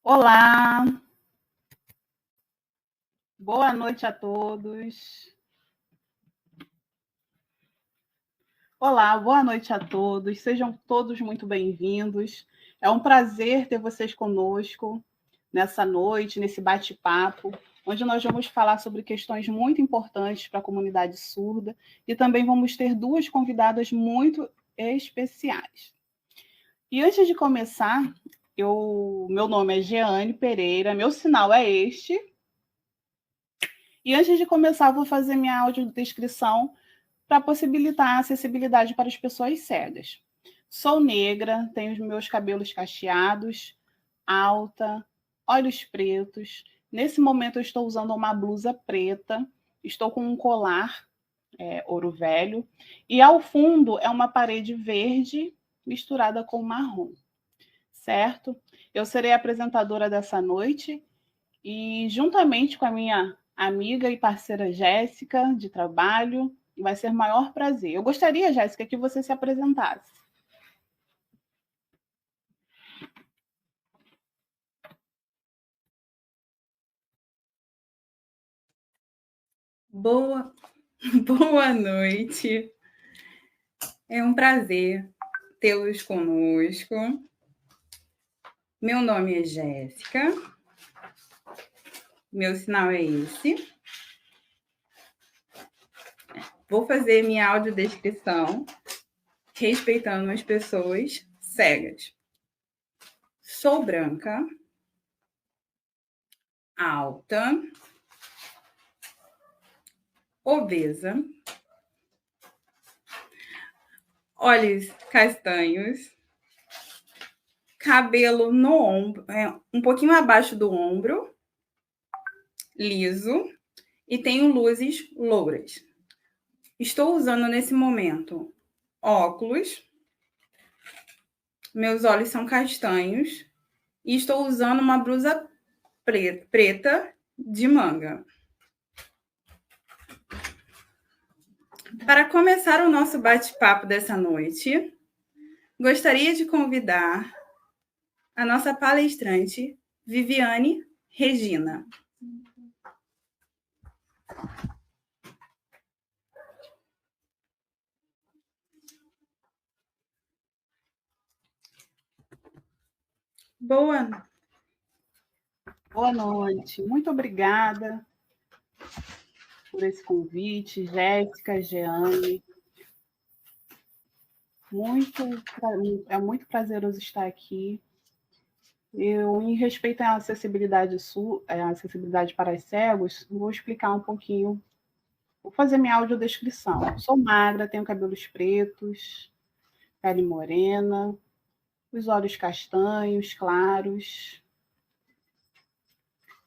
Olá, boa noite a todos. Olá, boa noite a todos. Sejam todos muito bem-vindos. É um prazer ter vocês conosco nessa noite, nesse bate-papo, onde nós vamos falar sobre questões muito importantes para a comunidade surda e também vamos ter duas convidadas muito especiais. E antes de começar, meu nome é Jeane Pereira, meu sinal é este. E antes de começar, eu vou fazer minha audiodescrição para possibilitar a acessibilidade para as pessoas cegas. Sou negra, tenho os meus cabelos cacheados, alta, olhos pretos. Nesse momento, eu estou usando uma blusa preta, estou com um colar ouro velho, e ao fundo é uma parede verde misturada com marrom, certo? Eu serei a apresentadora dessa noite e, juntamente com a minha amiga e parceira Jéssica, de trabalho, vai ser o maior prazer. Eu gostaria, Jéssica, que você se apresentasse. Boa noite. É um prazer tê-los conosco. Meu nome é Jéssica. Meu sinal é esse. Vou fazer minha audiodescrição respeitando as pessoas cegas. Sou branca, alta, obesa, olhos castanhos, cabelo no ombro, um pouquinho abaixo do ombro, liso, e tenho luzes louras. Estou usando nesse momento óculos, meus olhos são castanhos e estou usando uma blusa preta de manga. Para começar o nosso bate-papo dessa noite, gostaria de convidar a nossa palestrante, Viviane Regina. Boa noite. Muito obrigada por esse convite, Jéssica, Jeane. É muito prazeroso estar aqui. Em respeito à acessibilidade para os cegos, vou explicar um pouquinho. Vou fazer minha audiodescrição. Sou magra, tenho cabelos pretos, pele morena, os olhos castanhos, claros.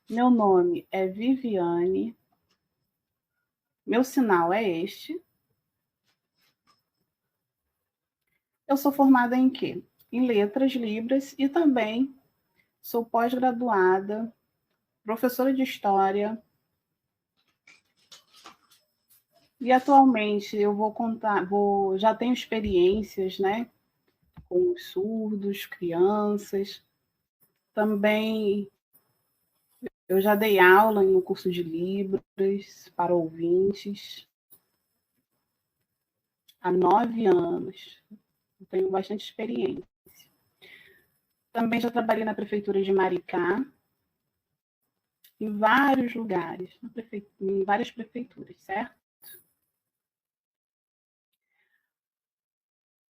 Meu nome é Viviane. Meu sinal é este. Eu sou formada em quê? Em letras, libras e também sou pós-graduada, professora de história. E atualmente eu já tenho experiências, né, com os surdos, crianças. Também eu já dei aula em um curso de Libras para ouvintes há 9 anos. Eu tenho bastante experiência. Também já trabalhei na prefeitura de Maricá, em vários lugares, em várias prefeituras, certo?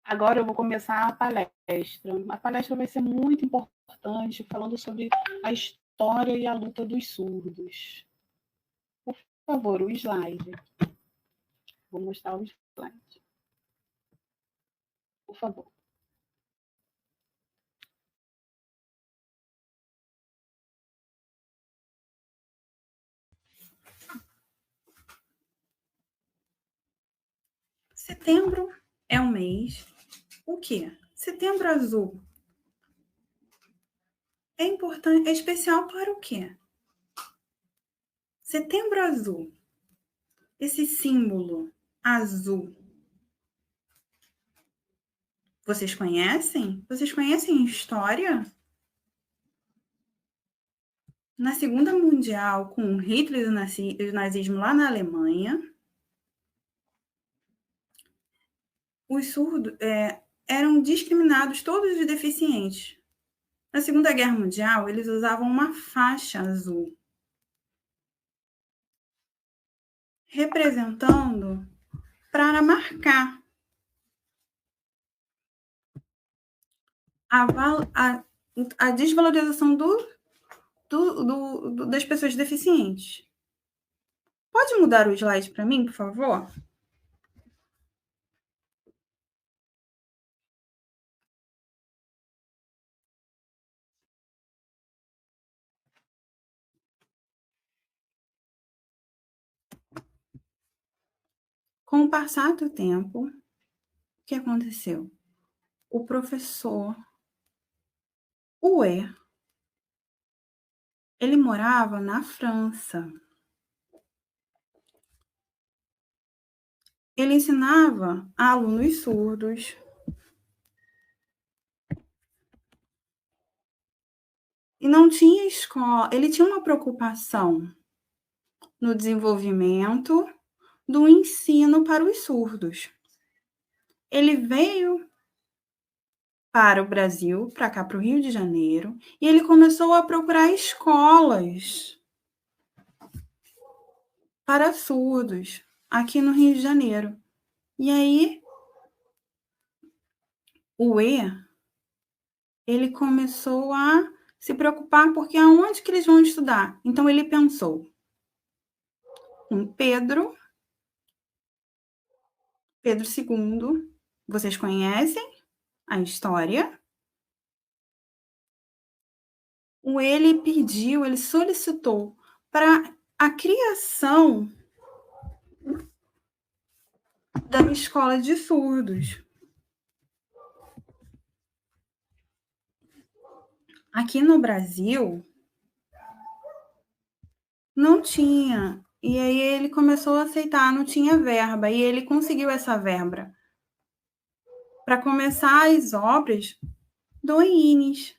Agora eu vou começar a palestra. A palestra vai ser muito importante, falando sobre a história e a luta dos surdos. Por favor, o slide. Vou mostrar o slide. Por favor. Setembro é um mês. O quê? Setembro Azul. É importante, é especial para o quê? Setembro Azul. Esse símbolo azul. Vocês conhecem? Vocês conhecem a história? Na Segunda Mundial, com Hitler e o nazismo lá na Alemanha, os surdos eram discriminados, todos os deficientes. Na Segunda Guerra Mundial, eles usavam uma faixa azul, representando para marcar a desvalorização das pessoas deficientes. Pode mudar o slide para mim, por favor? Com o passar do tempo, o que aconteceu? O professor Ué, ele morava na França. Ele ensinava a alunos surdos. E não tinha escola. Ele tinha uma preocupação no desenvolvimento do ensino para os surdos. Ele veio para o Brasil, para cá, para o Rio de Janeiro, e ele começou a procurar escolas para surdos aqui no Rio de Janeiro. E aí, o ele começou a se preocupar, porque aonde que eles vão estudar? Então, ele pensou em Pedro II, vocês conhecem a história. Ele solicitou para a criação da escola de surdos. Aqui no Brasil, não tinha. E aí ele começou a aceitar, não tinha verba. E ele conseguiu essa verba para começar as obras do INES.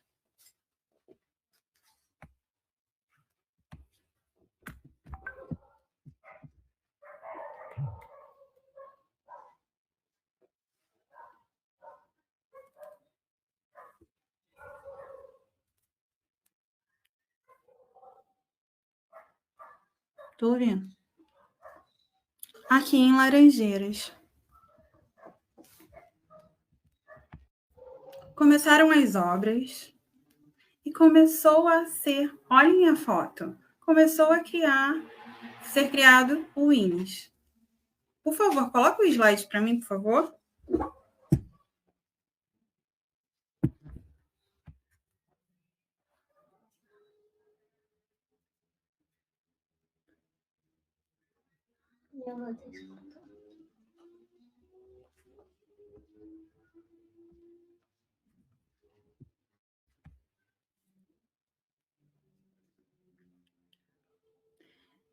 Tô vendo. Aqui em Laranjeiras. Começaram as obras e começou a ser, olhem a foto, começou a ser criado o INES. Por favor, coloca o slide para mim, por favor.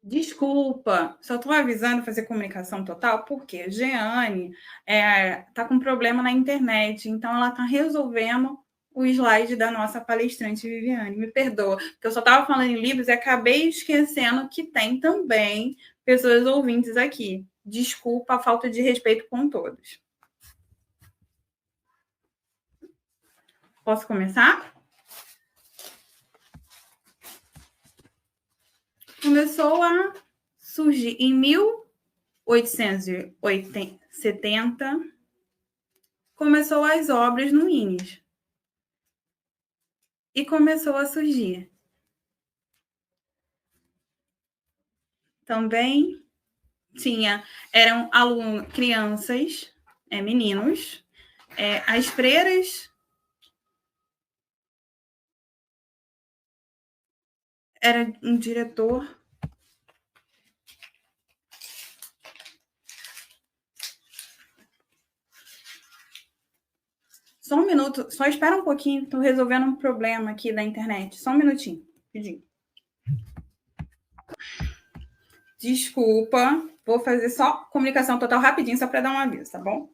Desculpa, só estou avisando fazer comunicação total, porque Jeane está com problema na internet, então ela está resolvendo o slide da nossa palestrante Viviane. Me perdoa, porque eu só estava falando em livros e acabei esquecendo que tem também pessoas ouvintes aqui. Desculpa a falta de respeito com todos. Posso começar? Começou a surgir em 1870, começou as obras no INES. E começou a surgir. Também eram crianças, meninos, as freiras era um diretor. Só um minuto, só espera um pouquinho, estou resolvendo um problema aqui da internet. Só um minutinho, pedindo. Desculpa, vou fazer só comunicação total rapidinho, só para dar um aviso, tá bom?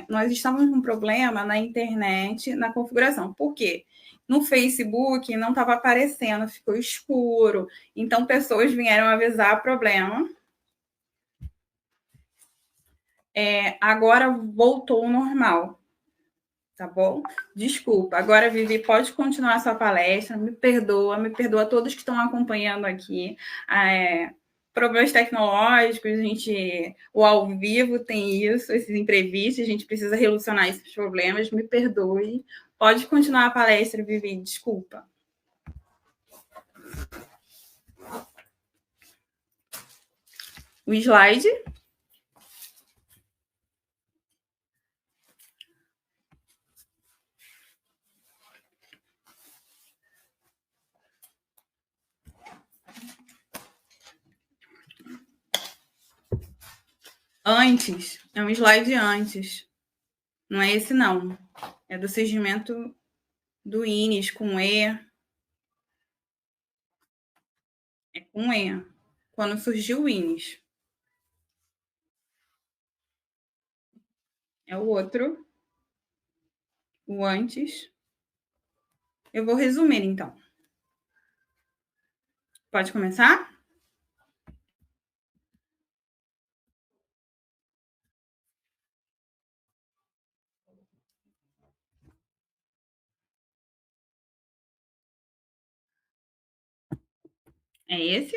nós estávamos com um problema na internet, na configuração. Por quê? No Facebook não estava aparecendo, ficou escuro. Então, pessoas vieram avisar o problema. Agora voltou ao normal. Tá bom? Desculpa. Agora, Vivi, pode continuar a sua palestra. Me perdoa todos que estão acompanhando aqui. Problemas tecnológicos, o ao vivo tem isso, esses imprevistos, a gente precisa solucionar esses problemas. Me perdoe. Pode continuar a palestra, Vivi, desculpa. O slide. Antes, é um slide antes. Não é esse, não. É do surgimento do INES com E. É com E. Quando surgiu o INES. É o outro. O antes. Eu vou resumir, então. Pode começar? É esse?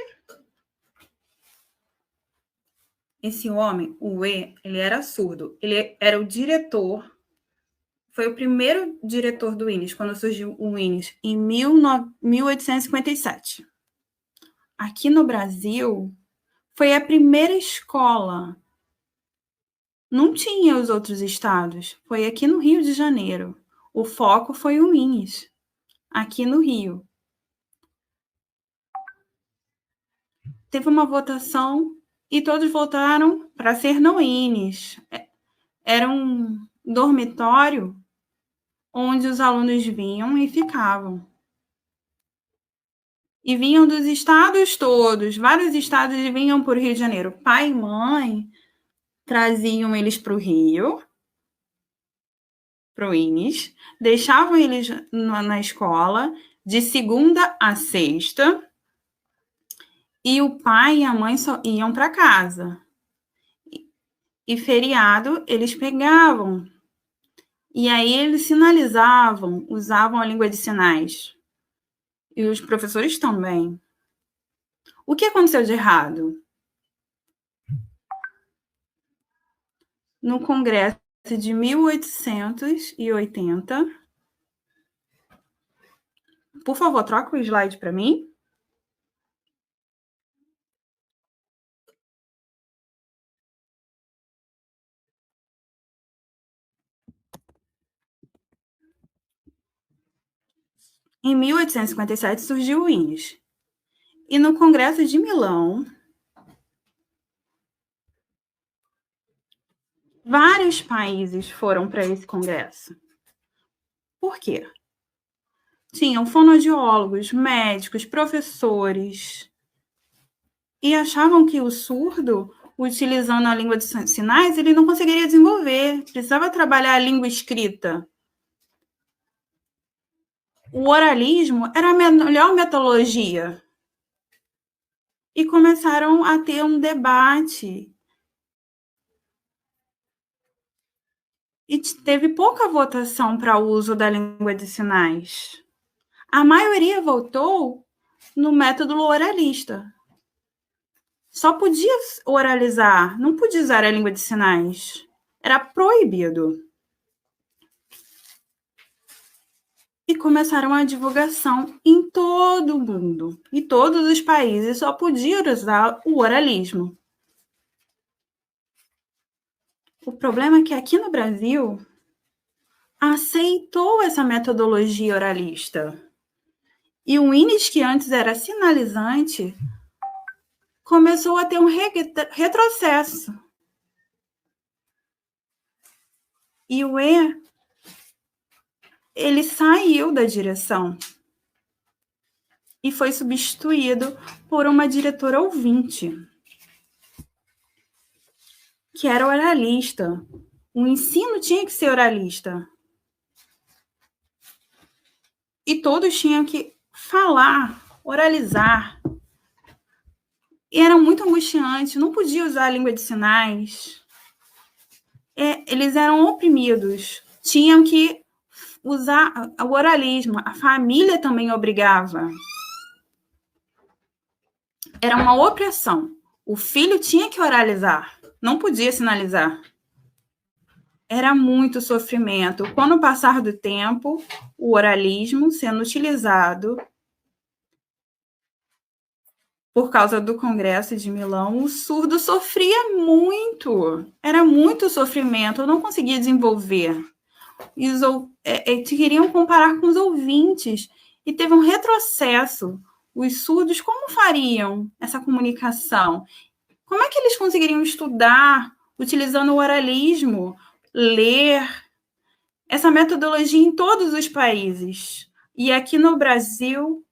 Esse homem, o E, ele era surdo. Ele era o diretor, foi o primeiro diretor do INES, quando surgiu o INES, em 1857. Aqui no Brasil, foi a primeira escola. Não tinha os outros estados. Foi aqui no Rio de Janeiro. O foco foi o INES, aqui no Rio. Teve uma votação e todos votaram para ser no INES. Era um dormitório onde os alunos vinham e ficavam. E vinham dos estados todos, vários estados vinham para o Rio de Janeiro. Pai e mãe traziam eles para o Rio, para o INES, deixavam eles na escola de segunda a sexta, e o pai e a mãe só iam para casa. E feriado eles pegavam. E aí eles sinalizavam, usavam a língua de sinais. E os professores também. O que aconteceu de errado? No Congresso de 1880. Por favor, troca o slide para mim. Em 1857 surgiu o INES. E no Congresso de Milão, vários países foram para esse congresso. Por quê? Tinham fonoaudiólogos, médicos, professores, e achavam que o surdo, utilizando a língua de sinais, ele não conseguiria desenvolver, precisava trabalhar a língua escrita. O oralismo era a melhor metodologia. E começaram a ter um debate. E teve pouca votação para o uso da língua de sinais. A maioria votou no método oralista. Só podia oralizar, não podia usar a língua de sinais. Era proibido. E começaram a divulgação em todo o mundo. E todos os países só podiam usar o oralismo. O problema é que aqui no Brasil aceitou essa metodologia oralista. E o INES, que antes era sinalizante, começou a ter um retrocesso. E o E, ele saiu da direção e foi substituído por uma diretora ouvinte, que era oralista. O ensino tinha que ser oralista. E todos tinham que falar, oralizar. E era muito angustiante, não podia usar a língua de sinais. Eles eram oprimidos, tinham que usar o oralismo, a família também obrigava. Era uma opressão. O filho tinha que oralizar, não podia sinalizar. Era muito sofrimento. Com o passar do tempo, o oralismo sendo utilizado por causa do Congresso de Milão, o surdo sofria muito. Era muito sofrimento, eu não conseguia desenvolver. Queriam comparar com os ouvintes e teve um retrocesso. Os surdos, como fariam essa comunicação? Como é que eles conseguiriam estudar utilizando o oralismo, ler? Essa metodologia em todos os países. E aqui no Brasil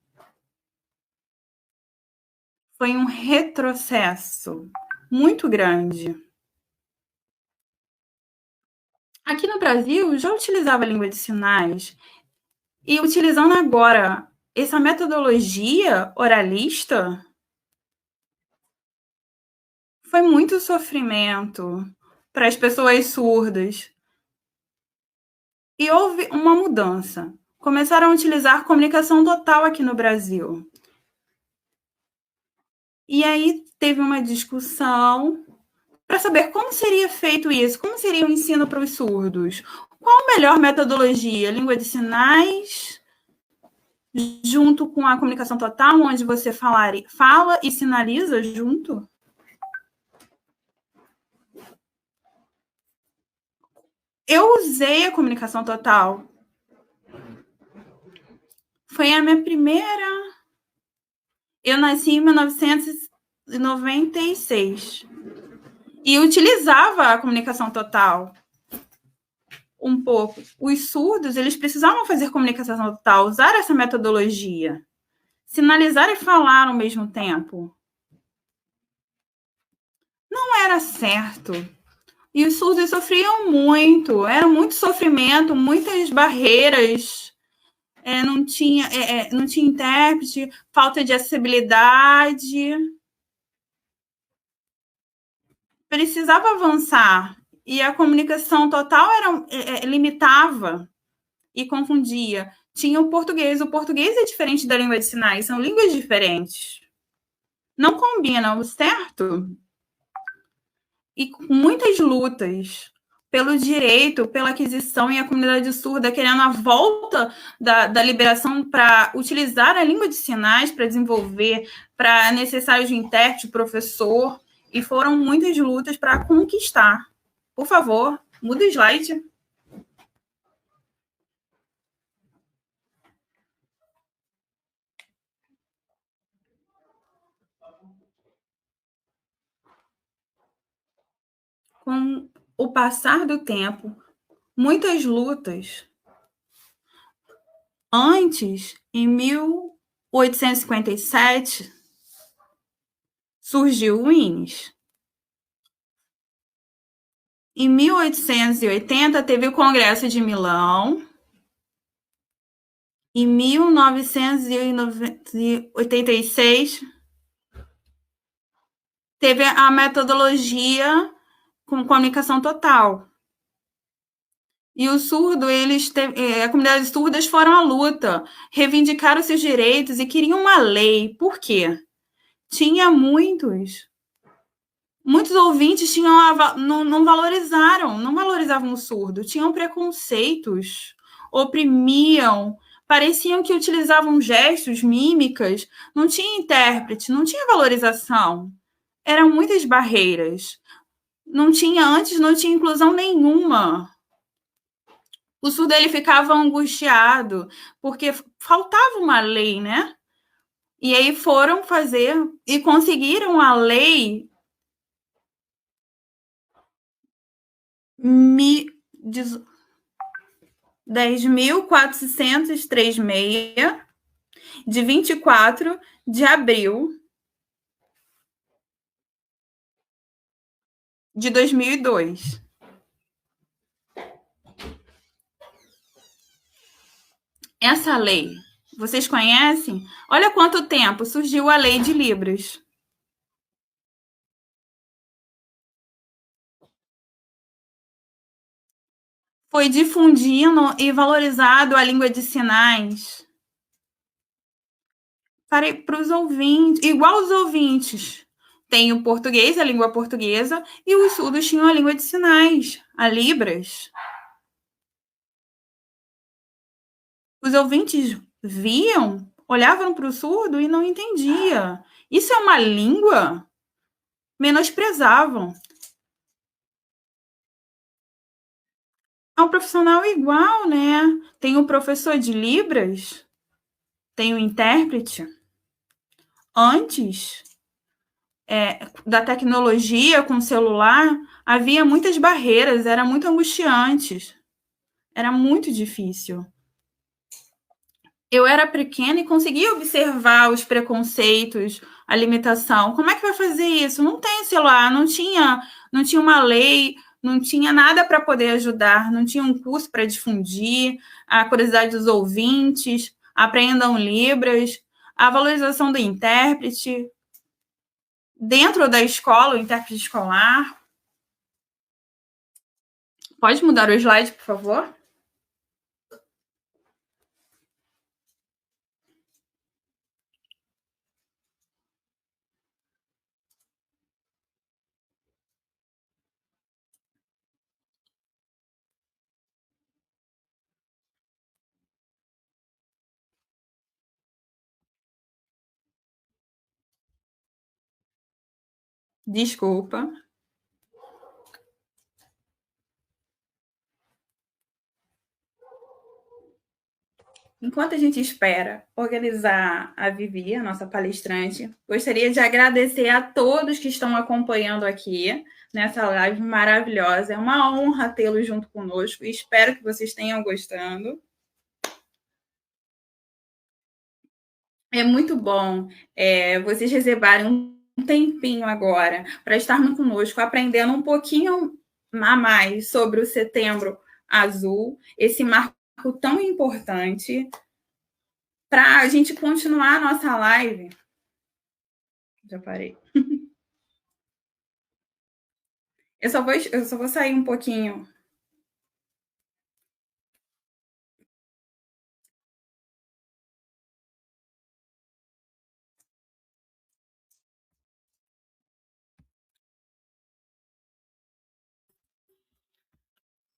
foi um retrocesso muito grande. Aqui no Brasil já utilizava a língua de sinais e utilizando agora essa metodologia oralista, foi muito sofrimento para as pessoas surdas. E houve uma mudança. Começaram a utilizar comunicação total aqui no Brasil. E aí teve uma discussão para saber como seria feito isso, como seria o ensino para os surdos. Qual a melhor metodologia? Língua de sinais, junto com a comunicação total, onde você fala e sinaliza junto? Eu usei a comunicação total. Foi a minha primeira... Eu nasci em 1996. E utilizava a comunicação total um pouco. Os surdos, eles precisavam fazer comunicação total, usar essa metodologia. Sinalizar e falar ao mesmo tempo. Não era certo. E os surdos sofriam muito. Era muito sofrimento, muitas barreiras. Não tinha intérprete, falta de acessibilidade. Precisava avançar. E a comunicação total limitava e confundia. Tinha o português. O português é diferente da língua de sinais. São línguas diferentes. Não combinam, certo? E com muitas lutas pelo direito, pela aquisição, e a comunidade surda querendo a volta da liberação para utilizar a língua de sinais para desenvolver, para necessários de intérprete, professor, e foram muitas lutas para conquistar. Por favor, muda o slide. Com o passar do tempo, muitas lutas. Antes, em 1857, surgiu o INES. Em 1880, teve o Congresso de Milão. Em 1986, teve a metodologia com comunicação total. E o surdo, a comunidade de surdas foram à luta, reivindicaram seus direitos e queriam uma lei. Por quê? Tinha muitos ouvintes não valorizavam o surdo, tinham preconceitos, oprimiam, pareciam que utilizavam gestos, mímicas, não tinha intérprete, não tinha valorização. Eram muitas barreiras. Não tinha inclusão nenhuma. O surdo ele ficava angustiado, porque faltava uma lei, né? E aí foram fazer e conseguiram a lei 10.436, de 24 de abril de 2002. Essa lei, vocês conhecem? Olha quanto tempo surgiu a Lei de Libras. Foi difundindo e valorizado a língua de sinais para os ouvintes, igual os ouvintes. Tem o português, a língua portuguesa, e os surdos tinham a língua de sinais, a Libras. Os ouvintes viam, olhavam para o surdo e não entendiam. Isso é uma língua? Menosprezavam. É um profissional igual, né? Tem o professor de Libras, tem o intérprete. Antes da tecnologia com o celular, havia muitas barreiras, era muito angustiante, era muito difícil. Eu era pequena e conseguia observar os preconceitos, a limitação. Como é que vai fazer isso? Não tem celular, não tinha uma lei, não tinha nada para poder ajudar, não tinha um curso para difundir a curiosidade dos ouvintes, aprendam Libras, a valorização do intérprete, dentro da escola, o intérprete escolar. Pode mudar o slide, por favor? Desculpa. Enquanto a gente espera organizar a Vivi, a nossa palestrante, gostaria de agradecer a todos que estão acompanhando aqui nessa live maravilhosa. É uma honra tê-los junto conosco e espero que vocês tenham gostando. É muito bom vocês reservarem um tempinho agora para estarem conosco, aprendendo um pouquinho a mais sobre o Setembro Azul, esse marco tão importante, para a gente continuar a nossa live. Já parei. Eu só vou sair um pouquinho.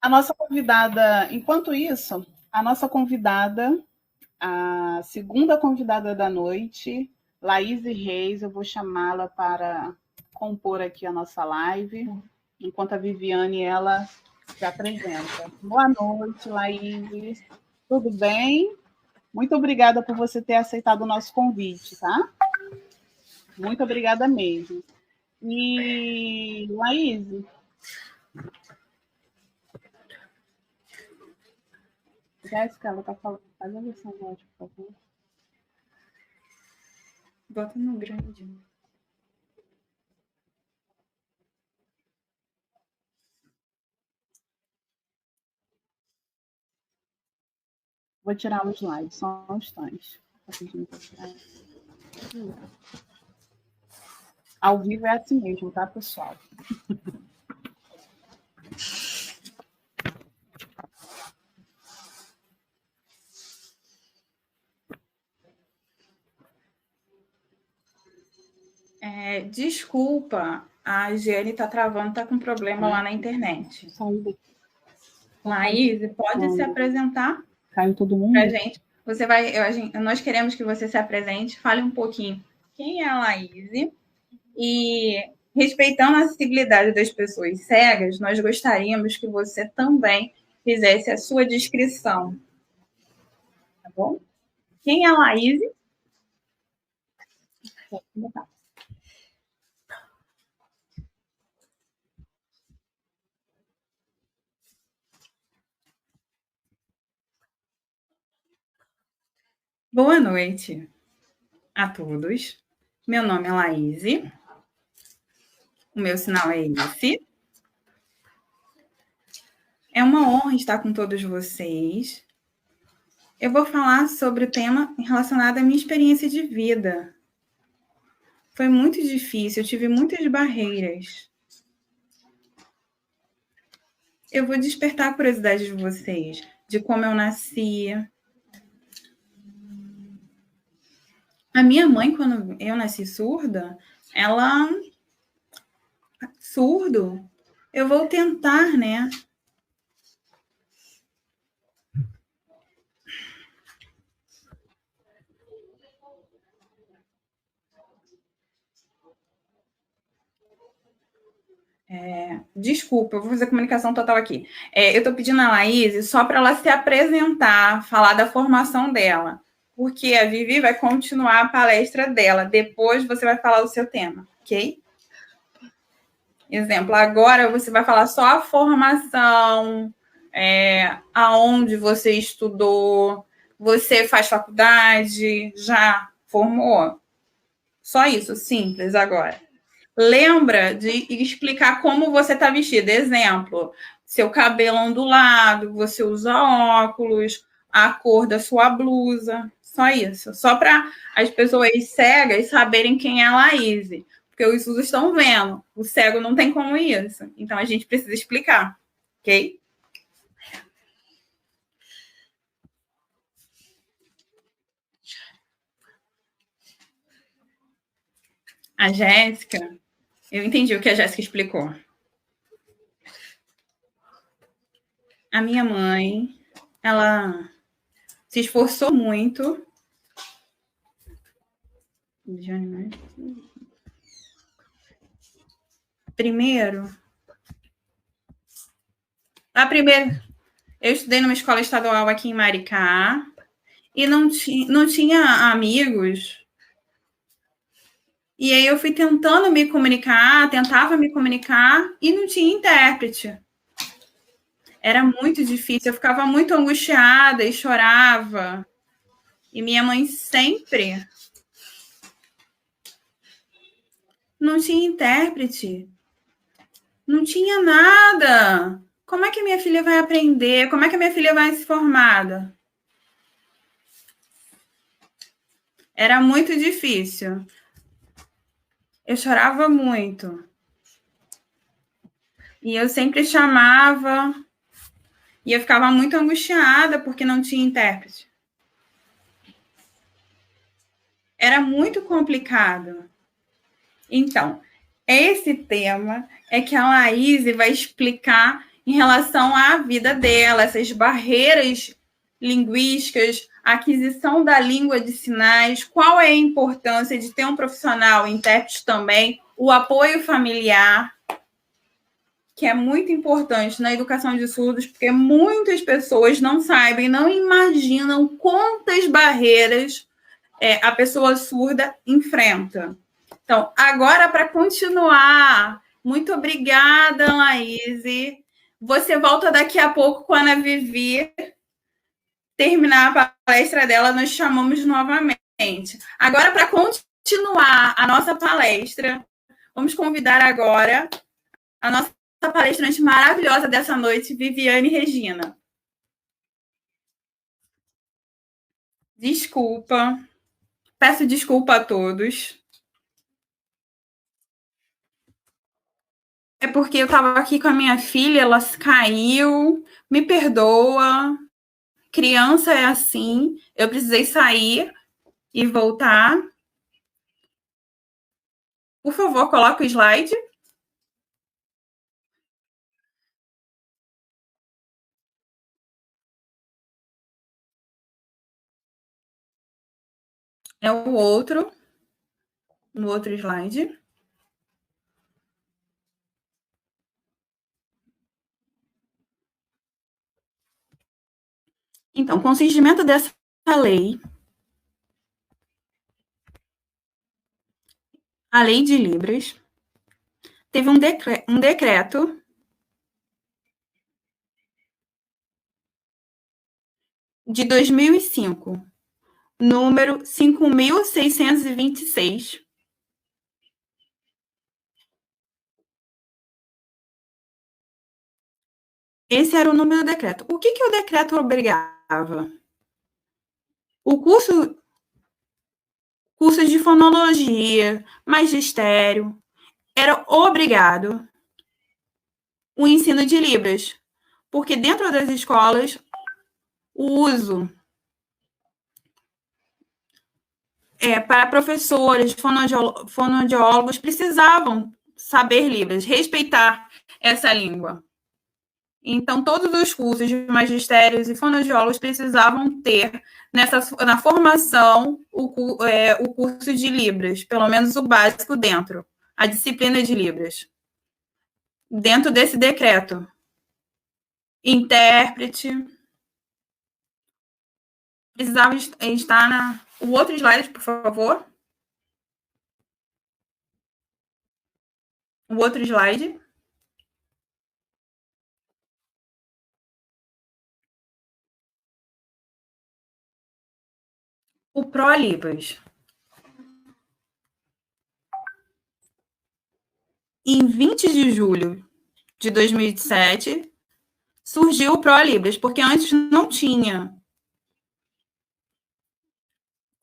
A nossa convidada, enquanto isso, a nossa convidada, a segunda convidada da noite, Laís Reis, eu vou chamá-la para compor aqui a nossa live, enquanto a Viviane, ela se apresenta. Boa noite, Laís. Tudo bem? Muito obrigada por você ter aceitado o nosso convite, tá? Muito obrigada mesmo. E, Laís, Jéssica, ela está falando. Faz a versão do áudio, por favor. Bota no grande. Vou tirar o slide, só um instante. Ao vivo é assim mesmo, tá, pessoal? Desculpa, a Giane está travando, está com problema lá na internet. Laís, pode se apresentar? Caiu todo mundo? Pra gente. Nós queremos que você se apresente, fale um pouquinho quem é a Laís e, respeitando a acessibilidade das pessoas cegas, nós gostaríamos que você também fizesse a sua descrição. Tá bom? Quem é a Laís? Boa noite a todos. Meu nome é Laís. O meu sinal é esse. É uma honra estar com todos vocês. Eu vou falar sobre o tema relacionado à minha experiência de vida. Foi muito difícil, eu tive muitas barreiras. Eu vou despertar a curiosidade de vocês, de como eu nasci. A minha mãe, quando eu nasci surda, ela... Surdo? Eu vou tentar, né? Desculpa, eu vou fazer comunicação total aqui. Eu estou pedindo a Laís só para ela se apresentar, falar da formação dela, porque a Vivi vai continuar a palestra dela. Depois você vai falar o seu tema, ok? Exemplo, agora você vai falar só a formação, aonde você estudou, você faz faculdade, já formou? Só isso, simples agora. Lembra de explicar como você está vestido. Exemplo, seu cabelo ondulado, você usa óculos, a cor da sua blusa. Só isso. Só para as pessoas cegas saberem quem é a Laís. Porque os surdos estão vendo. O cego não tem como isso. Então a gente precisa explicar. Ok? A Jéssica, eu entendi o que a Jéssica explicou. A minha mãe, ela se esforçou muito. Primeiro, eu estudei numa escola estadual aqui em Maricá e não tinha amigos. E aí eu fui tentava me comunicar e não tinha intérprete. Era muito difícil, eu ficava muito angustiada e chorava. E minha mãe sempre não tinha intérprete. Não tinha nada. Como é que minha filha vai aprender? Como é que minha filha vai se formar? Era muito difícil. Eu chorava muito. E eu sempre chamava. E eu ficava muito angustiada porque não tinha intérprete. Era muito complicado. Então, esse tema é que a Laís vai explicar em relação à vida dela, essas barreiras linguísticas, a aquisição da língua de sinais, qual é a importância de ter um profissional intérprete também, o apoio familiar, que é muito importante na educação de surdos, porque muitas pessoas não sabem, não imaginam quantas barreiras a pessoa surda enfrenta. Então, agora, para continuar, muito obrigada, Laís. Você volta daqui a pouco, quando a Vivi terminar a palestra dela, nós chamamos novamente. Agora, para continuar a nossa palestra, vamos convidar agora a nossa palestrante maravilhosa dessa noite, Viviane Regina. Desculpa. Peço desculpa a todos. É porque eu estava aqui com a minha filha, ela caiu. Me perdoa. Criança é assim. Eu precisei sair e voltar. Por favor, coloque o slide. É o outro. No outro slide. Então, com o surgimento dessa lei, a Lei de Libras, teve um decreto de 2005, número 5.626. Esse era o número do decreto. O que o decreto obrigava? O curso de fonologia, magistério, era obrigado o ensino de Libras, porque dentro das escolas o uso para professores, fonoaudiólogos precisavam saber Libras, respeitar essa língua. Então, todos os cursos de magistérios e fonoaudiólogos precisavam ter na formação o curso de Libras, pelo menos o básico dentro, a disciplina de Libras, dentro desse decreto. Intérprete. Precisava estar o outro slide, por favor. O outro slide. O ProLibras. Em 20 de julho de 2007, surgiu o ProLibras, porque antes não tinha.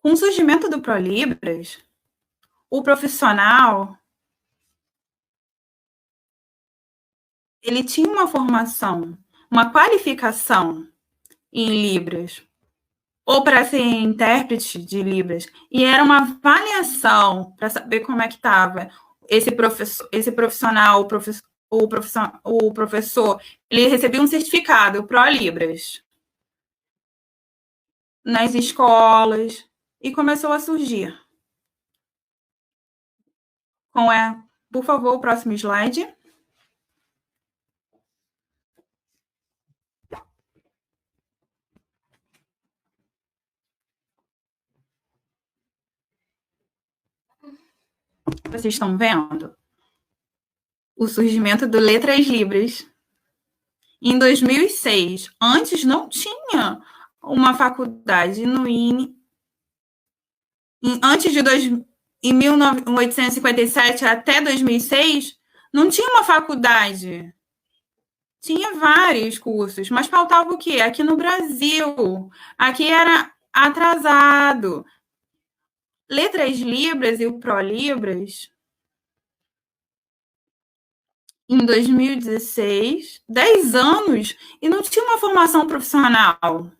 Com o surgimento do ProLibras, o profissional ele tinha uma formação, uma qualificação em Libras, ou para ser intérprete de Libras, e era uma avaliação para saber como é que estava esse profissional, o professor, ele recebia um certificado ProLibras nas escolas e começou a surgir. Por favor, o próximo slide. Vocês estão vendo o surgimento do Letras Libras em 2006. Antes não tinha uma faculdade no INE. Antes de em 1857 até 2006, não tinha uma faculdade. Tinha vários cursos, mas faltava o quê? Aqui no Brasil. Aqui era atrasado. Letras Libras e o ProLibras, em 2016, 10 anos, e não tinha uma formação profissional.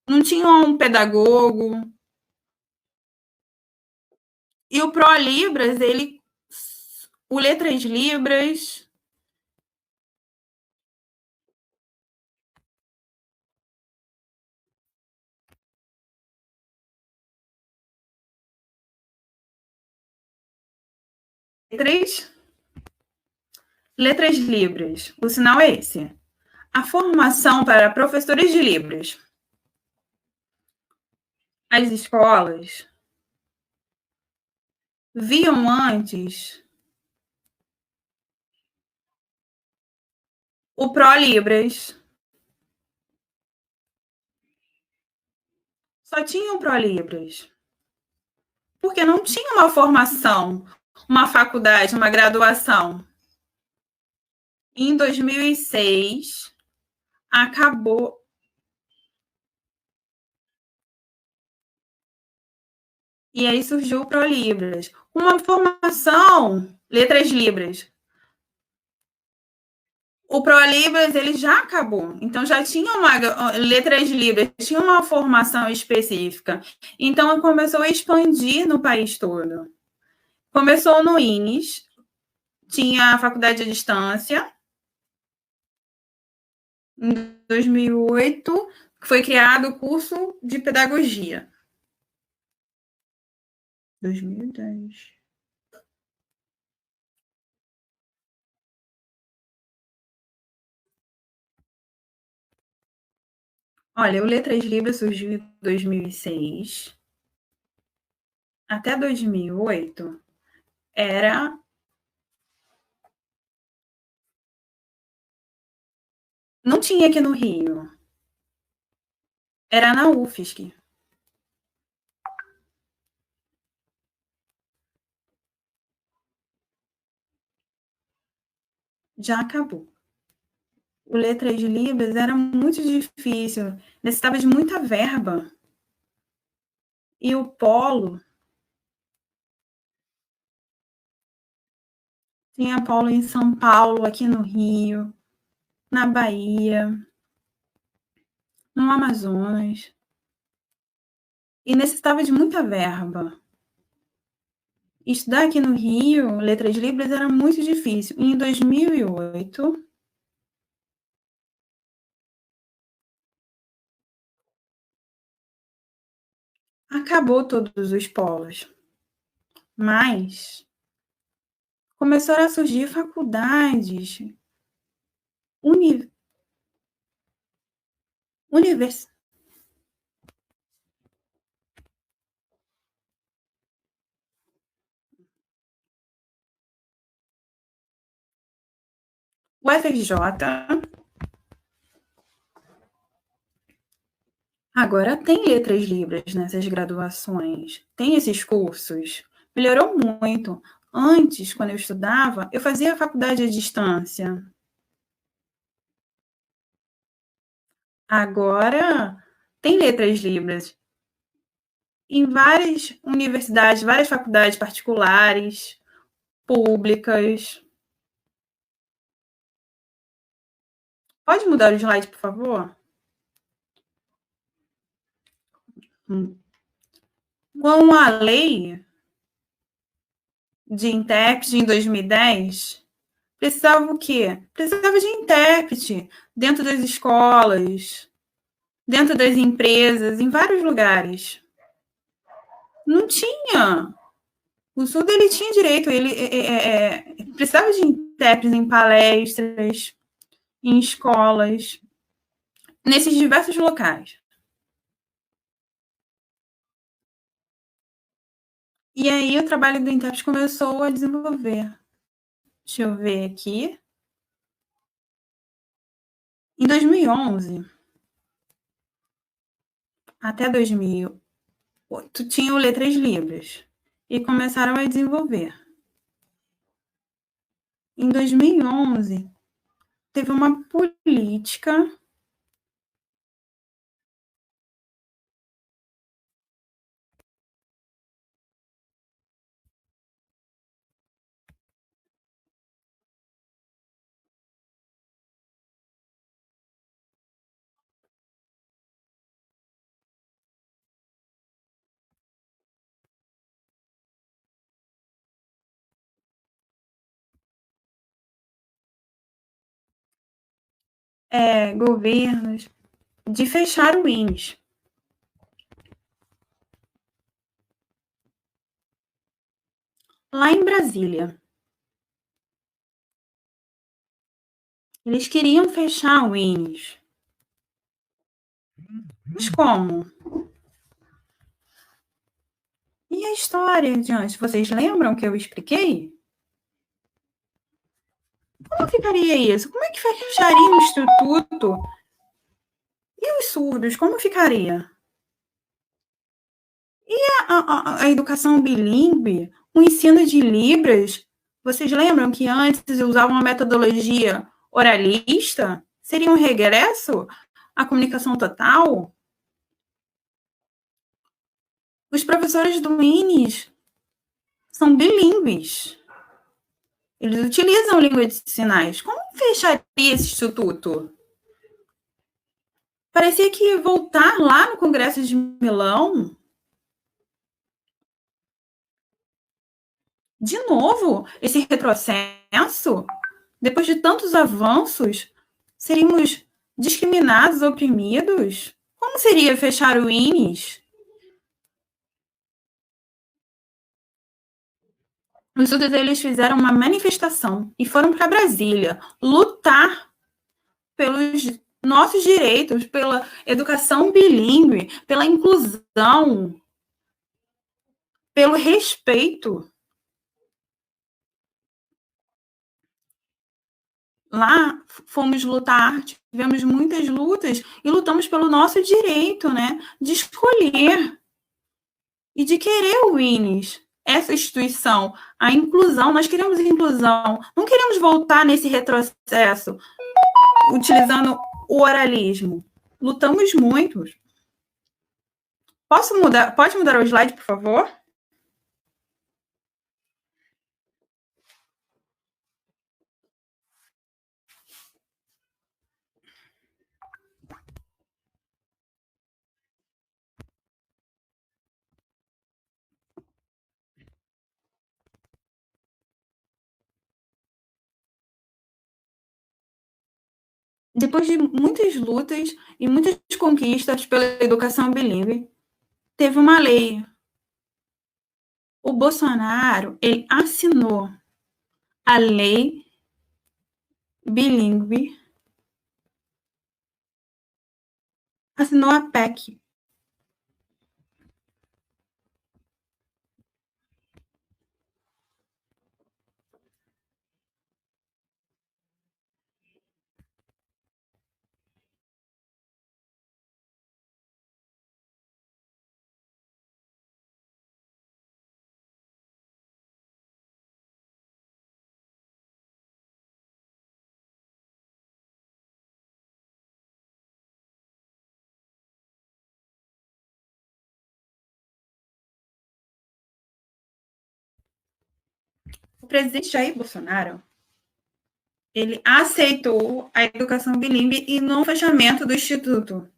Não tinha um pedagogo. E o ProLibras, o Letras Libras, Letras Libras, o sinal é esse. A formação para professores de Libras. As escolas viam antes o ProLibras. Só tinha o ProLibras. Porque não tinha uma formação, uma faculdade, uma graduação. Em 2006, acabou. E aí surgiu o ProLibras. Uma formação, Letras Libras. O ProLibras, ele já acabou. Então, já tinha Letras Libras, tinha uma formação específica. Então, começou a expandir no país todo. Começou no INES, tinha a faculdade à distância. Em 2008, foi criado o curso de pedagogia. 2010. Olha, o Letras Libras surgiu em 2006. Até 2008, não tinha aqui no Rio. Era na UFSC. Já acabou. O Letras Libras era muito difícil, necessitava de muita verba. E o polo tinha polo em São Paulo, aqui no Rio, na Bahia, no Amazonas. E necessitava de muita verba. Estudar aqui no Rio, letras libras, era muito difícil. E em 2008, acabou todos os polos. Mas começaram a surgir faculdades, universidades. O FRJ agora tem letras libras nessas graduações, tem esses cursos. Melhorou muito. Antes, quando eu estudava, eu fazia a faculdade à distância. Agora tem letras libras em várias universidades, várias faculdades particulares, públicas. Pode mudar o slide, por favor? Com a lei de intérprete em 2010, precisava o quê? Precisava de intérprete dentro das escolas, dentro das empresas, em vários lugares. Não tinha. O surdo ele tinha direito, ele precisava de intérpretes em palestras, em escolas, nesses diversos locais. E aí o trabalho do intérprete começou a desenvolver. Deixa eu ver aqui. Em 2011 até 2008 tinham letras libras e começaram a desenvolver. Em 2011 teve uma política governos de fechar o INS. Lá em Brasília. Eles queriam fechar o INS. Mas como? E a história de antes? Vocês lembram que eu expliquei? Como ficaria isso? Como é que fecharia o instituto? E os surdos, como ficaria? E a educação bilíngue? O ensino de Libras? Vocês lembram que antes eu usava uma metodologia oralista? Seria um regresso à comunicação total? Os professores do INES são bilíngues. Eles utilizam língua de sinais. Como fecharia esse instituto? Parecia que ia voltar lá no Congresso de Milão. De novo, esse retrocesso? Depois de tantos avanços, seríamos discriminados, oprimidos? Como seria fechar o INES? Os surdos, eles fizeram uma manifestação e foram para Brasília lutar pelos nossos direitos, pela educação bilíngue, pela inclusão, pelo respeito. Lá fomos lutar, tivemos muitas lutas e lutamos pelo nosso direito, né, de escolher e de querer o INES, essa instituição, a inclusão. Nós queremos inclusão, não queremos voltar nesse retrocesso utilizando o oralismo. Lutamos muito. Pode mudar o slide, por favor? Depois de muitas lutas e muitas conquistas pela educação bilíngue, teve uma lei. O Bolsonaro, ele assinou a lei bilíngue, assinou a PEC. O presidente Jair Bolsonaro, ele aceitou a educação bilíngue e no fechamento do Instituto.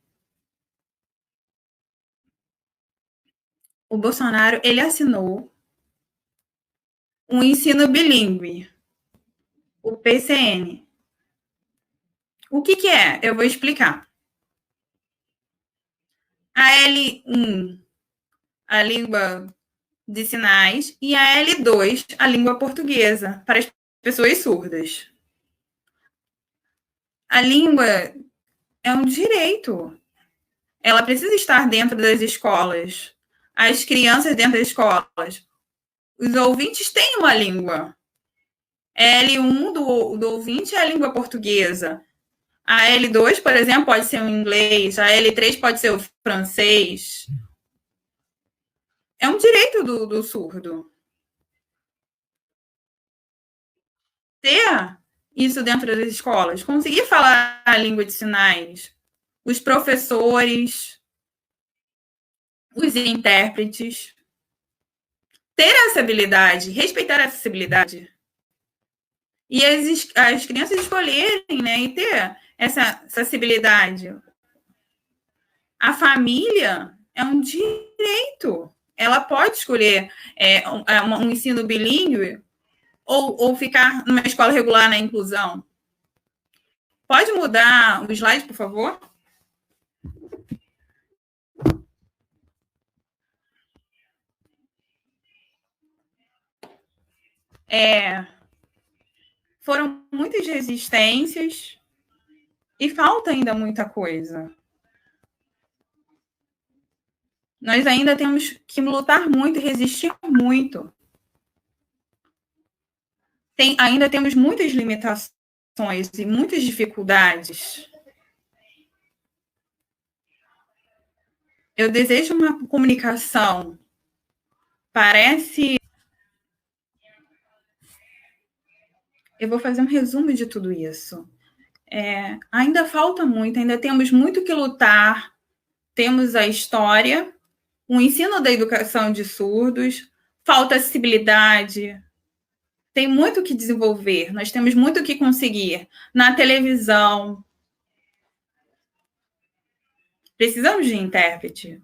O Bolsonaro, ele assinou um ensino bilíngue, o PCN. O que é? Eu vou explicar. A L1, a língua de sinais, e a L2, a língua portuguesa, para as pessoas surdas. A língua é um direito. Ela precisa estar dentro das escolas. As crianças dentro das escolas. Os ouvintes têm uma língua. A L1 do ouvinte é a língua portuguesa. A L2, por exemplo, pode ser o inglês. A L3 pode ser o francês. É um direito do surdo. Ter isso dentro das escolas. Conseguir falar a língua de sinais. Os professores, os intérpretes. Ter essa habilidade, respeitar essa acessibilidade. E as crianças escolherem, né, e ter essa acessibilidade. A família é um direito. Ela pode escolher um ensino bilíngue ou ficar numa escola regular na inclusão. Pode mudar o slide, por favor? Foram muitas resistências e falta ainda muita coisa. Nós ainda temos que lutar muito e resistir muito. Ainda temos muitas limitações e muitas dificuldades. Eu desejo uma comunicação. Eu vou fazer um resumo de tudo isso. Ainda falta muito, ainda temos muito que lutar. Temos a história, o ensino da educação de surdos, falta acessibilidade. Tem muito que desenvolver, nós temos muito que conseguir. Na televisão, precisamos de intérprete.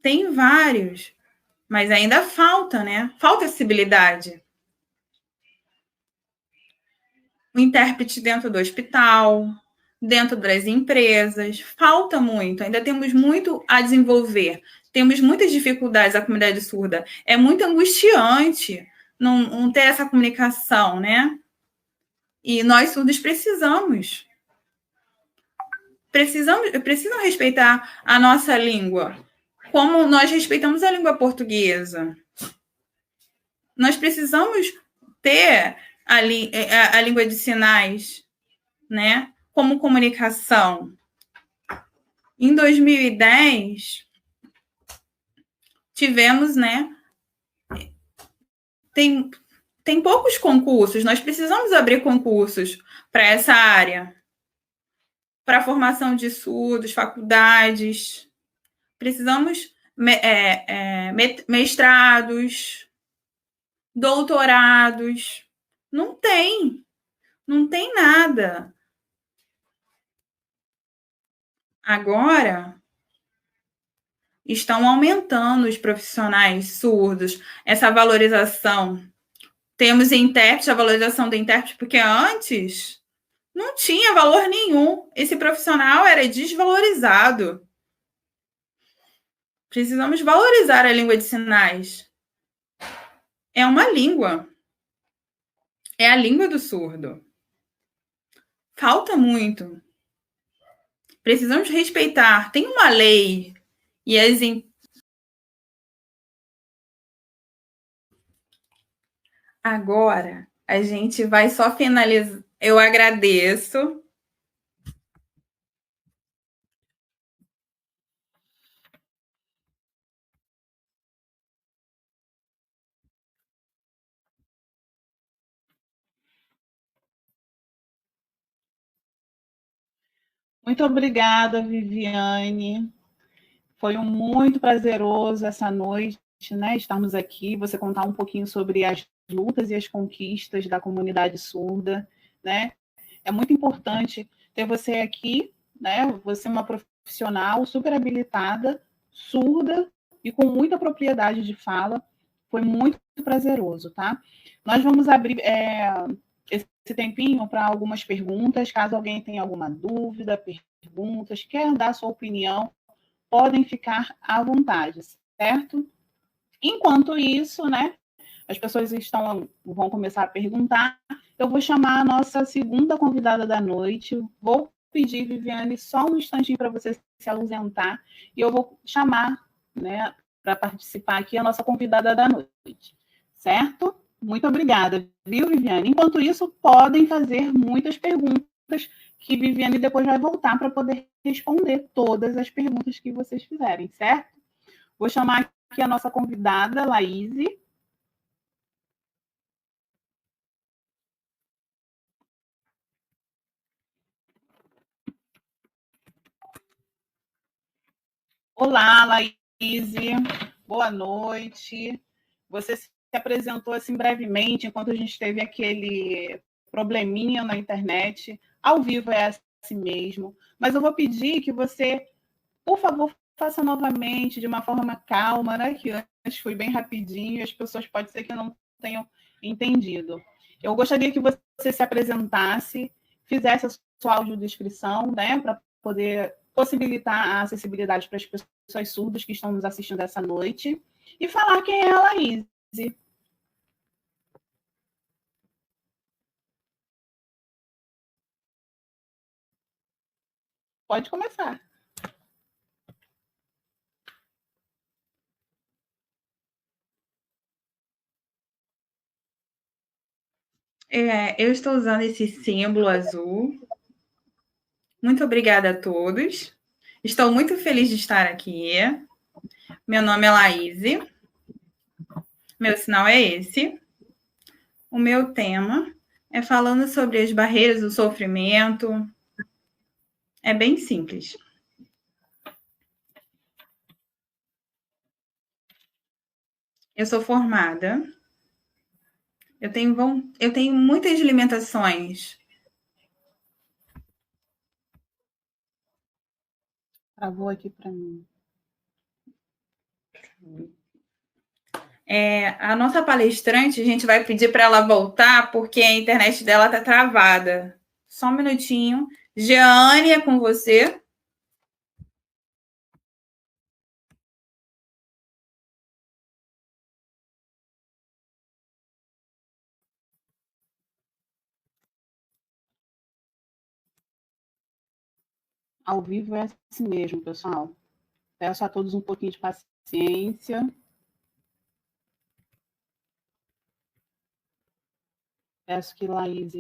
Tem vários, mas ainda falta, né? Falta acessibilidade. O intérprete dentro do hospital, dentro das empresas, falta muito, ainda temos muito a desenvolver. Temos muitas dificuldades, a comunidade surda. É muito angustiante não ter essa comunicação, né? E nós surdos precisam respeitar a nossa língua, como nós respeitamos a língua portuguesa. Nós precisamos ter a língua de sinais, né, como comunicação. Em 2010, tivemos, né, tem poucos concursos, nós precisamos abrir concursos para essa área, para a formação de surdos, faculdades, Precisamos mestrados, doutorados. Não tem nada. Agora estão aumentando os profissionais surdos, essa valorização. Temos intérprete, a valorização do intérprete, porque antes não tinha valor nenhum. Esse profissional era desvalorizado. Precisamos valorizar a língua de sinais. É uma língua. É a língua do surdo. Falta muito. Precisamos respeitar. Tem uma lei e as Agora, a gente vai só finalizar. Eu agradeço. Muito obrigada, Viviane. Foi muito prazeroso essa noite, né? Estarmos aqui, você contar um pouquinho sobre as lutas e as conquistas da comunidade surda, né? É muito importante ter você aqui, né? Você é uma profissional super habilitada, surda e com muita propriedade de fala. Foi muito prazeroso, tá? Nós vamos abrir esse tempinho para algumas perguntas, caso alguém tenha alguma dúvida, perguntas, quer dar sua opinião, podem ficar à vontade, certo? Enquanto isso, né, as pessoas vão começar a perguntar, eu vou chamar a nossa segunda convidada da noite, vou pedir, Viviane, só um instantinho para você se ausentar, e eu vou chamar, né, para participar aqui a nossa convidada da noite, certo? Muito obrigada, viu, Viviane? Enquanto isso, podem fazer muitas perguntas, que Viviane depois vai voltar para poder responder todas as perguntas que vocês fizerem, certo? Vou chamar aqui a nossa convidada, Laís. Olá, Laís. Boa noite. Você se apresentou assim brevemente, enquanto a gente teve aquele probleminha na internet. Ao vivo é assim mesmo. Mas eu vou pedir que você, por favor, faça novamente, de uma forma calma, né? Que antes foi bem rapidinho, as pessoas pode ser que não tenham entendido. Eu gostaria que você se apresentasse, fizesse a sua audiodescrição, né? Para poder possibilitar a acessibilidade para as pessoas surdas que estão nos assistindo essa noite e falar quem é a Laís. Pode começar. Eu estou usando esse símbolo azul. Muito obrigada a todos. Estou muito feliz de estar aqui. Meu nome é Laís. Meu sinal é esse. O meu tema é falando sobre as barreiras do sofrimento. É bem simples. Eu sou formada. Eu tenho muitas limitações. Travou aqui para mim. A nossa palestrante, a gente vai pedir para ela voltar, porque a internet dela está travada. Só um minutinho. Jeane, é com você. Ao vivo é assim mesmo, pessoal. Peço a todos um pouquinho de paciência. Peço que Laís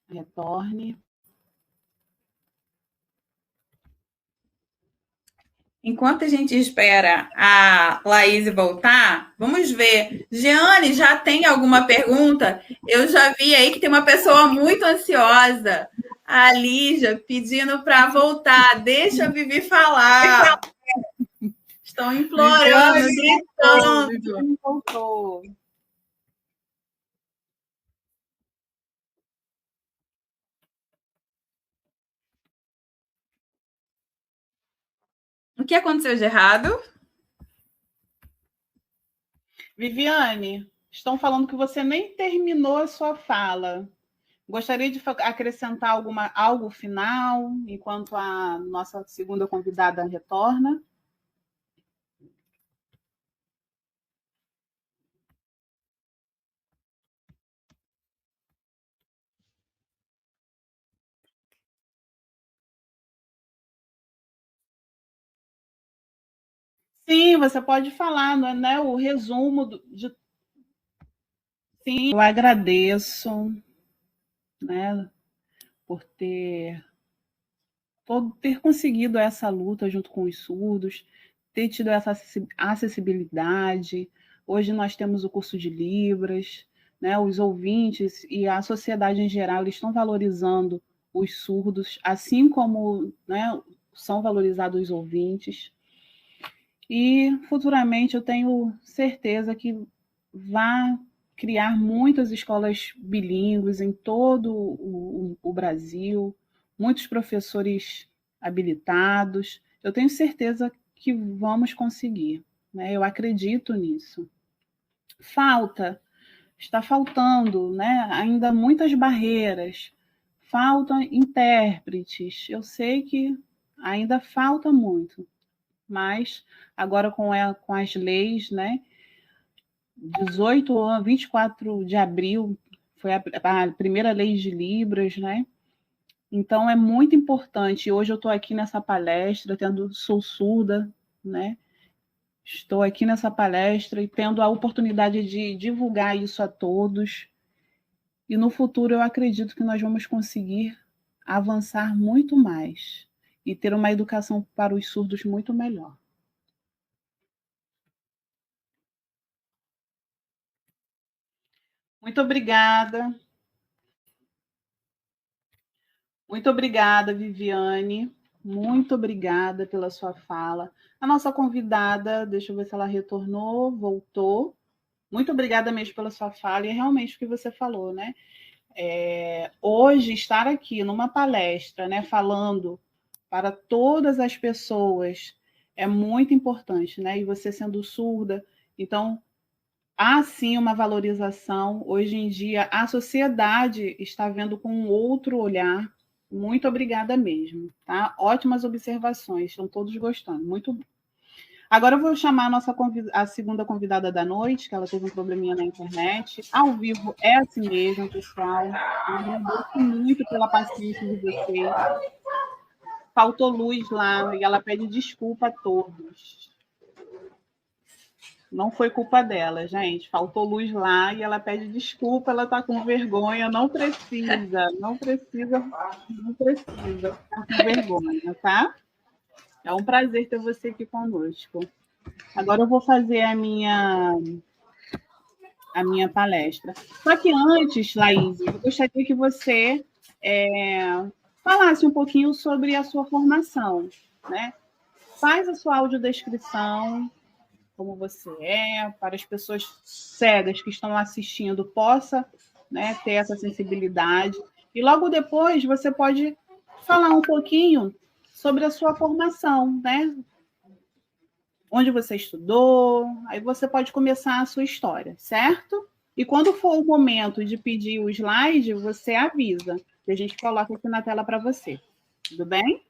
retorne. Enquanto a gente espera a Laís voltar, vamos ver. Jeane, já tem alguma pergunta? Eu já vi aí que tem uma pessoa muito ansiosa, a Lígia, pedindo para voltar. Deixa a Vivi falar. Estão implorando, gritando. Viviane voltou. O que aconteceu de errado? Viviane, estão falando que você nem terminou a sua fala. Gostaria de acrescentar algo final, enquanto a nossa segunda convidada retorna? Sim, você pode falar, né, o resumo de... Sim, eu agradeço, né, por ter conseguido essa luta junto com os surdos, ter tido essa acessibilidade. Hoje nós temos o curso de Libras, né? Os ouvintes e a sociedade em geral estão valorizando os surdos, assim como, né, são valorizados os ouvintes. E futuramente eu tenho certeza que vai criar muitas escolas bilíngues em todo o Brasil, muitos professores habilitados. Eu tenho certeza que vamos conseguir, né? Eu acredito nisso. Está faltando, né? Ainda muitas barreiras, faltam intérpretes. Eu sei que ainda falta muito, mas agora com as leis, né? 24 de abril foi a primeira lei de Libras, né? Então é muito importante. Hoje eu estou aqui nessa palestra, sou surda, né? Estou aqui nessa palestra e tendo a oportunidade de divulgar isso a todos. E no futuro eu acredito que nós vamos conseguir avançar muito mais e ter uma educação para os surdos muito melhor. Muito obrigada. Muito obrigada, Viviane. Muito obrigada pela sua fala. A nossa convidada, deixa eu ver se ela retornou, voltou. Muito obrigada mesmo pela sua fala, e é realmente o que você falou, né? Hoje, estar aqui numa palestra, né, falando para todas as pessoas é muito importante, né? E você sendo surda, então há sim uma valorização. Hoje em dia, a sociedade está vendo com um outro olhar. Muito obrigada mesmo, tá? Ótimas observações, estão todos gostando, muito bom. Agora eu vou chamar a segunda convidada da noite, que ela teve um probleminha na internet. Ao vivo é assim mesmo, pessoal. Eu agradeço muito pela paciência de vocês. Faltou luz lá e ela pede desculpa a todos. Não foi culpa dela, gente. Faltou luz lá e ela pede desculpa, ela está com vergonha. Não precisa, não precisa, não precisa ficar com vergonha, tá? É um prazer ter você aqui conosco. Agora eu vou fazer a minha palestra. Só que antes, Laís, eu gostaria que você falasse um pouquinho sobre a sua formação, né? Faz a sua audiodescrição, como você é, para as pessoas cegas que estão assistindo possa, né, ter essa sensibilidade. E logo depois você pode falar um pouquinho sobre a sua formação, né? Onde você estudou, aí você pode começar a sua história, certo? E quando for o momento de pedir o slide, você avisa, que a gente coloca aqui na tela para você. Tudo bem?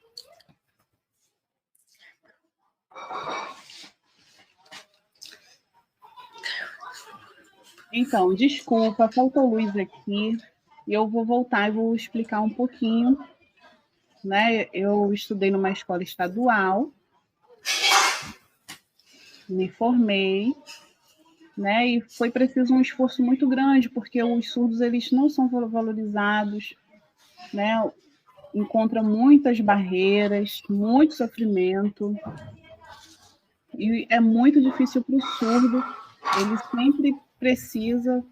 Então, desculpa, faltou luz aqui. E eu vou voltar e vou explicar um pouquinho. Né? Eu estudei numa escola estadual, me formei, né? E foi preciso um esforço muito grande, porque os surdos eles não são valorizados, né? Encontram muitas barreiras, muito sofrimento, e é muito difícil para o surdo, ele sempre precisa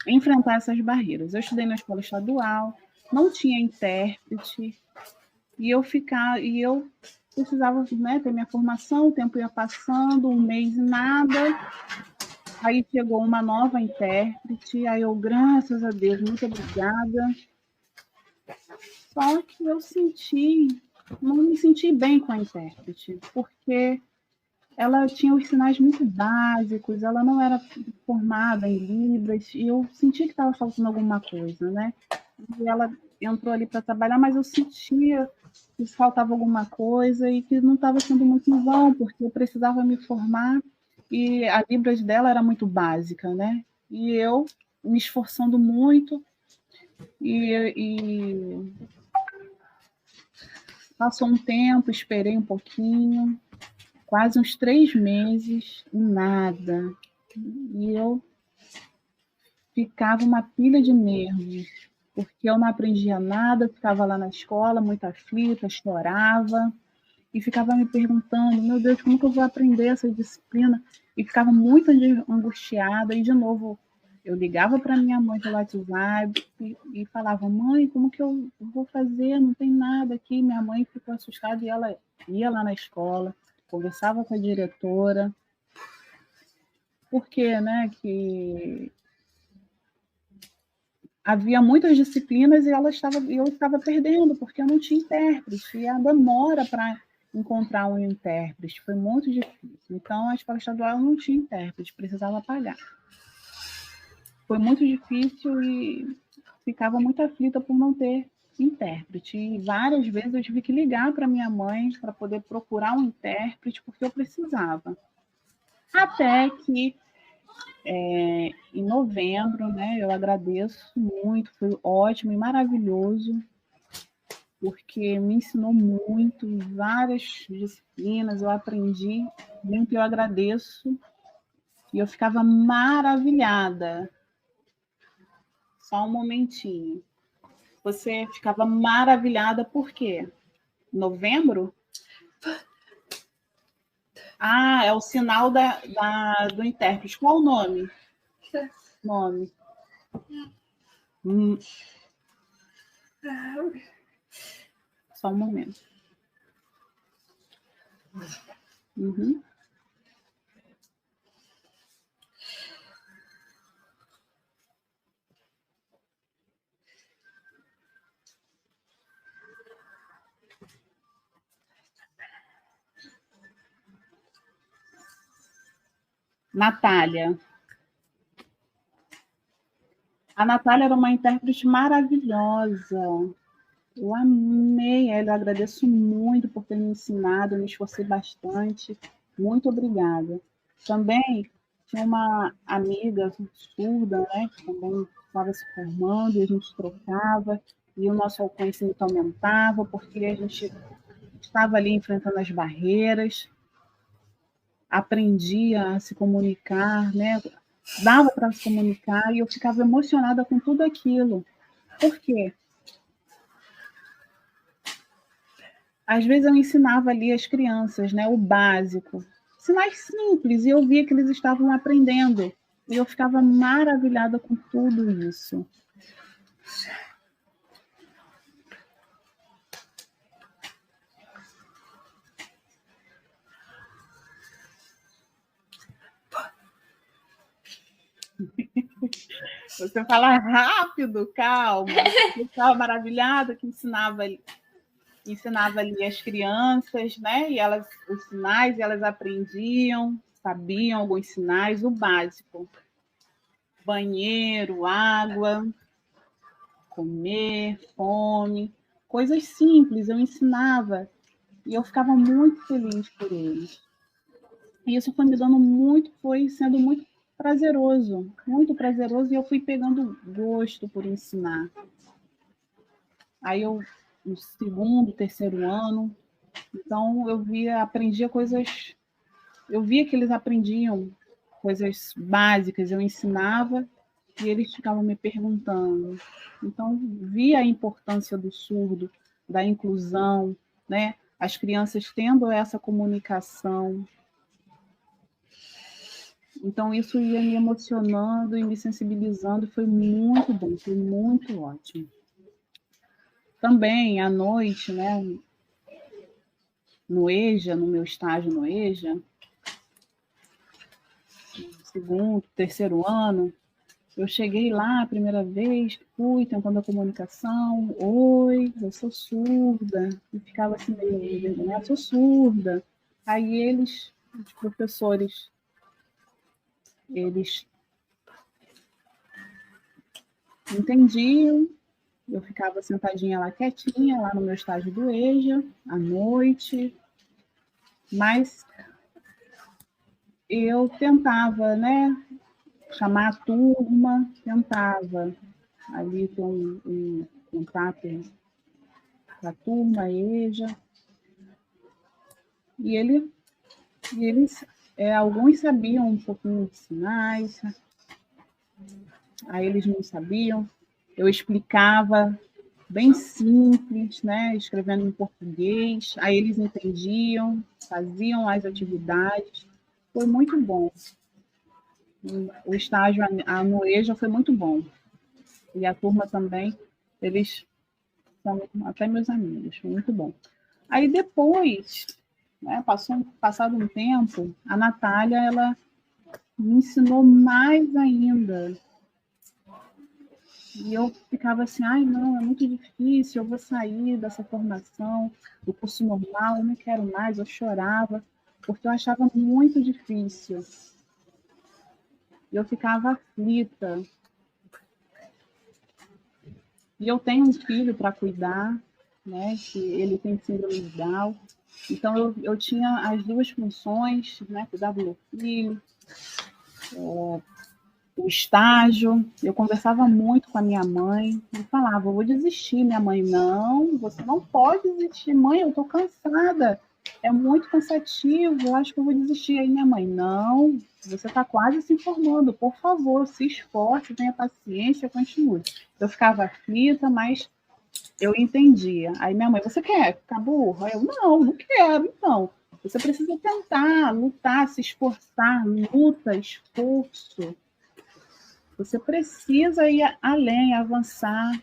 enfrentar essas barreiras. Eu estudei na escola estadual, não tinha intérprete, e eu precisava, né, ter minha formação, o tempo ia passando, um mês e nada. Aí chegou uma nova intérprete, aí eu, graças a Deus, muito obrigada. Só que eu não me senti bem com a intérprete, porque ela tinha os sinais muito básicos, ela não era formada em Libras, e eu senti que estava faltando alguma coisa, né? E ela entrou ali para trabalhar, mas eu sentia que faltava alguma coisa e que não estava sendo muito em vão, porque eu precisava me formar e a Libras dela era muito básica, né? E eu me esforçando muito e passou um tempo, esperei um pouquinho, quase uns 3 meses, e nada. E eu ficava uma pilha de nervos, porque eu não aprendia nada, ficava lá na escola, muito aflita, chorava, e ficava me perguntando, meu Deus, como que eu vou aprender essa disciplina? E ficava muito angustiada, e de novo, eu ligava para minha mãe pelo WhatsApp e falava, mãe, como que eu vou fazer? Não tem nada aqui. Minha mãe ficou assustada e ela ia lá na escola, conversava com a diretora, porque, né, que havia muitas disciplinas e eu estava perdendo, porque eu não tinha intérprete, e a demora para encontrar um intérprete foi muito difícil. Então, a escola estadual não tinha intérprete, precisava pagar. Foi muito difícil e ficava muito aflita por não ter intérprete. E várias vezes eu tive que ligar para minha mãe para poder procurar um intérprete, porque eu precisava. Até que em novembro, né, eu agradeço muito, foi ótimo e maravilhoso, porque me ensinou muito em várias disciplinas, eu aprendi muito, eu agradeço, e eu ficava maravilhada. Só um momentinho. Você ficava maravilhada por quê? Novembro? Ah, é o sinal do intérprete. Qual o nome? Nome. Só um momento. Uhum. Natália. A Natália era uma intérprete maravilhosa. Eu amei ela, eu agradeço muito por ter me ensinado, eu me esforcei bastante. Muito obrigada. Também tinha uma amiga surda, né, que também estava se formando, e a gente trocava, e o nosso conhecimento aumentava, porque a gente estava ali enfrentando as barreiras, aprendia a se comunicar, né, dava para se comunicar, e eu ficava emocionada com tudo aquilo. Por quê? Às vezes eu ensinava ali as crianças, né, o básico, sinais simples, e eu via que eles estavam aprendendo. E eu ficava maravilhada com tudo isso. Você fala rápido, calma. Eu estava maravilhada que ensinava ali as crianças, né? E elas, os sinais, e elas aprendiam, sabiam alguns sinais, o básico. Banheiro, água, comer, fome, coisas simples, eu ensinava. E eu ficava muito feliz por eles. E isso foi sendo muito prazeroso, e eu fui pegando gosto por ensinar. Aí eu, no segundo, terceiro ano, então aprendia coisas, eu via que eles aprendiam coisas básicas, eu ensinava e eles ficavam me perguntando. Então, via a importância do surdo, da inclusão, né? As crianças tendo essa comunicação. Então, isso ia me emocionando e me sensibilizando, foi muito bom, foi muito ótimo. Também, à noite, né? no EJA, no meu estágio no EJA, segundo, terceiro ano, eu cheguei lá a primeira vez, fui tentando a comunicação, oi, eu sou surda, e ficava assim meio, né, sou surda. Aí eles, os professores, eles entendiam, eu ficava sentadinha lá quietinha, lá no meu estágio do EJA, à noite, mas eu tentava, né, chamar a turma, tentava ali ter um contato com a turma, EJA, e eles, alguns sabiam um pouquinho de sinais, aí eles não sabiam, eu explicava bem simples, né, escrevendo em português, aí eles entendiam, faziam as atividades, foi muito bom. O estágio no EJA foi muito bom. E a turma também, eles são até meus amigos, foi muito bom. Aí depois, né, passado um tempo, a Natália, ela me ensinou mais ainda. E eu ficava assim, ai não, é muito difícil, eu vou sair dessa formação, do curso normal, eu não quero mais, eu chorava, porque eu achava muito difícil. E eu ficava aflita. E eu tenho um filho para cuidar, né, que ele tem síndrome de Down. Então, eu tinha as duas funções, né, cuidar do meu filho, o estágio. Eu conversava muito com a minha mãe e falava, eu vou desistir. Minha mãe, não, você não pode desistir. Mãe, eu estou cansada, é muito cansativo, eu acho que eu vou desistir. Aí minha mãe, não, você está quase se formando, por favor, se esforce, tenha paciência, continue. Eu ficava aflita, mas eu entendia. Aí minha mãe, você quer ficar burra? Eu, não quero, então. Você precisa tentar, lutar, se esforçar, luta, esforço. Você precisa ir além, avançar.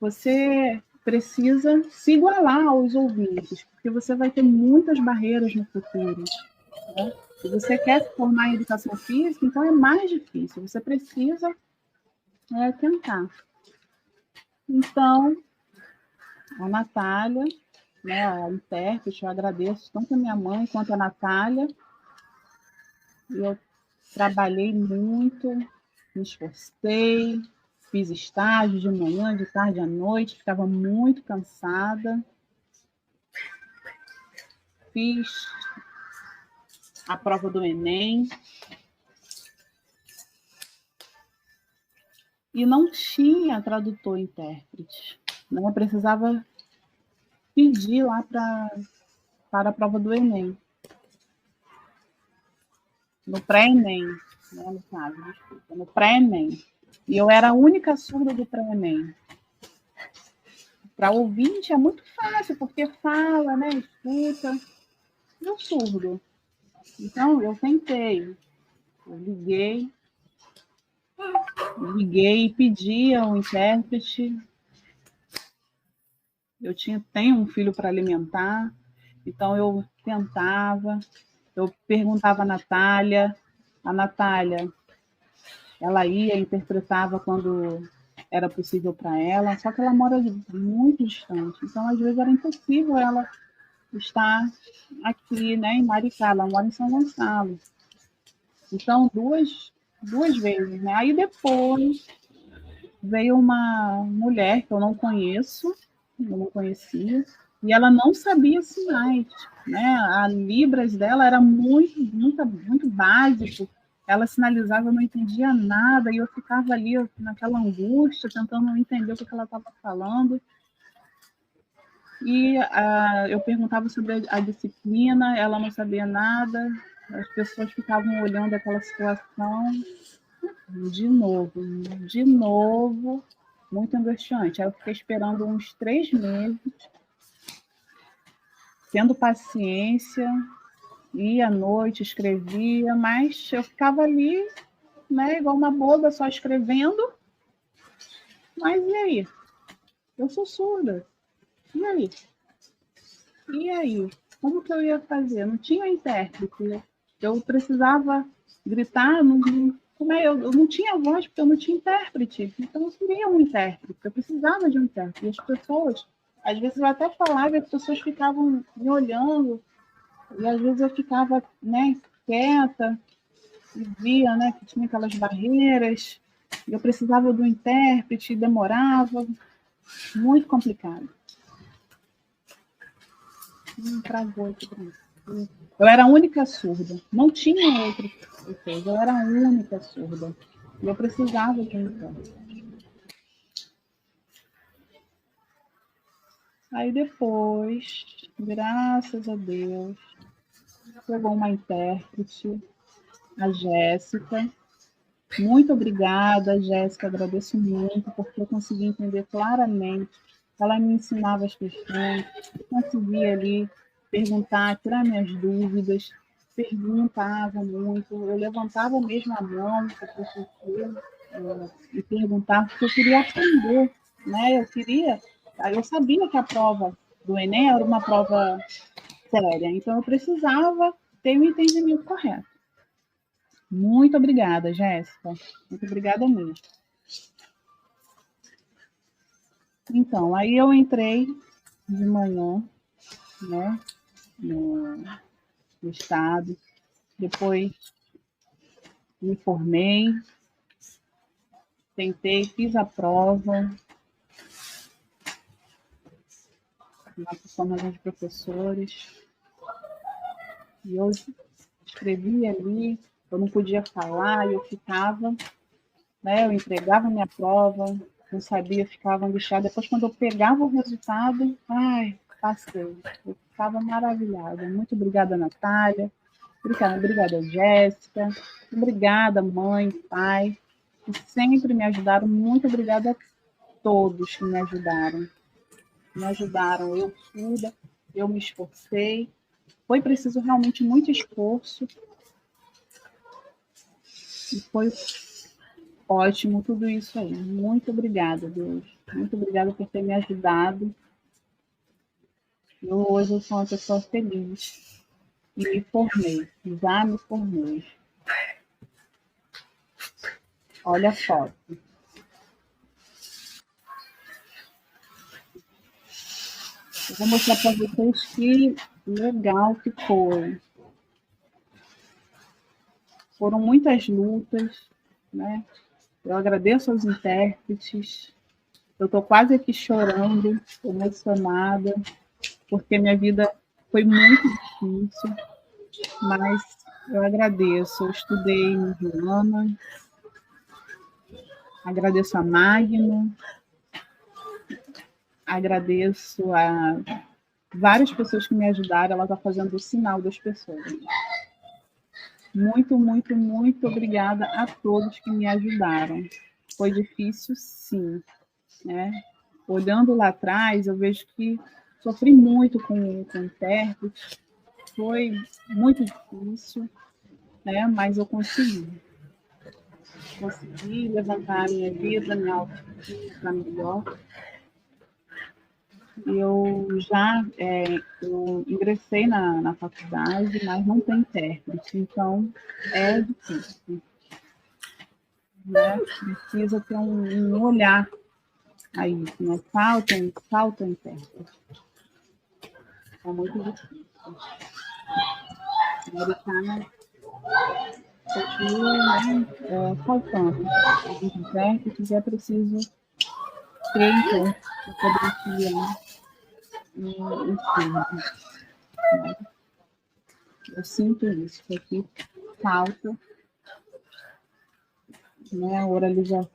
Você precisa se igualar aos ouvintes, porque você vai ter muitas barreiras no futuro. Né? Se você quer se formar em educação física, então é mais difícil. Você precisa tentar. Então, a Natália, né, a intérprete, eu agradeço tanto a minha mãe quanto a Natália. Eu trabalhei muito, me esforcei, fiz estágio de manhã, de tarde, à noite, ficava muito cansada. Fiz a prova do Enem. E não tinha tradutor e intérprete. Né? Eu precisava pedir lá para a prova do Enem. No pré-Enem, né, no caso, desculpa, no pré-Enem. E eu era a única surda do pré-Enem. Para ouvinte é muito fácil, porque fala, né, escuta. E o surdo? Então, eu tentei. Eu liguei e pedi ao intérprete. Eu tenho um filho para alimentar, então eu tentava, eu perguntava à Natália, ela ia, interpretava quando era possível para ela, só que ela mora muito distante, então às vezes era impossível ela estar aqui, né, em Maricá, ela mora em São Gonçalo. Então, duas vezes, né? Aí depois veio uma mulher que eu não conhecia, e ela não sabia sinais, né? A Libras dela era muito básico, ela sinalizava, eu não entendia nada, e eu ficava ali naquela angústia, tentando entender o que ela estava falando. E eu perguntava sobre a disciplina, ela não sabia nada, as pessoas ficavam olhando aquela situação. De novo, muito angustiante. Aí eu fiquei esperando uns 3 meses, tendo paciência, ia à noite, escrevia, mas eu ficava ali, né, igual uma boba, só escrevendo. Mas e aí? Eu sou surda. E aí? E aí? Como que eu ia fazer? Não tinha intérprete. Eu precisava gritar, eu não tinha voz porque eu não tinha intérprete. Então eu queria um intérprete, eu precisava de um intérprete. E as pessoas, às vezes eu até falava e as pessoas ficavam me olhando, e às vezes eu ficava, né, quieta, e via, né, que tinha aquelas barreiras, e eu precisava do intérprete, demorava, muito complicado. Travou aqui pra mim. Eu era a única surda, não tinha outra pessoa, eu era a única surda. E eu precisava de um intérprete. Aí depois, graças a Deus, chegou uma intérprete, a Jéssica. Muito obrigada, Jéssica, agradeço muito, porque eu consegui entender claramente. Ela me ensinava as questões, eu conseguia ali perguntar, tirar minhas dúvidas, perguntava muito, eu levantava mesmo a mão para o professor e perguntar, porque eu queria aprender, né? Eu sabia que a prova do Enem era uma prova séria, então eu precisava ter o entendimento correto. Muito obrigada, Jéssica. Muito obrigada mesmo. Então, aí eu entrei de manhã, né, no estado, depois me formei, tentei, fiz a prova na formação de professores, e eu escrevi ali, eu não podia falar, eu ficava, né, eu entregava minha prova, não sabia, ficava angustiada. Depois, quando eu pegava o resultado, passei. Eu ficava maravilhada. Muito obrigada, Natália. Obrigada, Jéssica. Obrigada, mãe, pai, que sempre me ajudaram. Muito obrigada a todos que me ajudaram. Me ajudaram. Eu surda, eu me esforcei. Foi preciso realmente muito esforço. E foi ótimo tudo isso aí. Muito obrigada, Deus. Muito obrigada por ter me ajudado. Hoje eu sou uma pessoa feliz. E me formei. Já me formei. Olha a foto. Eu vou mostrar para vocês que legal que foi. Foram muitas lutas, né? Eu agradeço aos intérpretes. Eu estou quase aqui chorando, emocionada, porque minha vida foi muito difícil, mas eu agradeço. Eu estudei em Joana, agradeço a Magno, agradeço a várias pessoas que me ajudaram. Ela está fazendo o sinal das pessoas. Muito, muito, muito obrigada a todos que me ajudaram. Foi difícil, sim, né? Olhando lá atrás, eu vejo que sofri muito com o intérprete, foi muito difícil, né? Mas eu consegui levantar a minha vida, minha autoestima para melhor. Eu já eu ingressei na faculdade, mas não tem intérprete, então é difícil. Né? Precisa ter um olhar aí, né? Falta intérprete. É muito difícil. A americana continua, né, faltando. Os intérpretes é preciso ter intérprete para poder criar um filme. Eu sinto isso, que aqui falta, né, a oralização.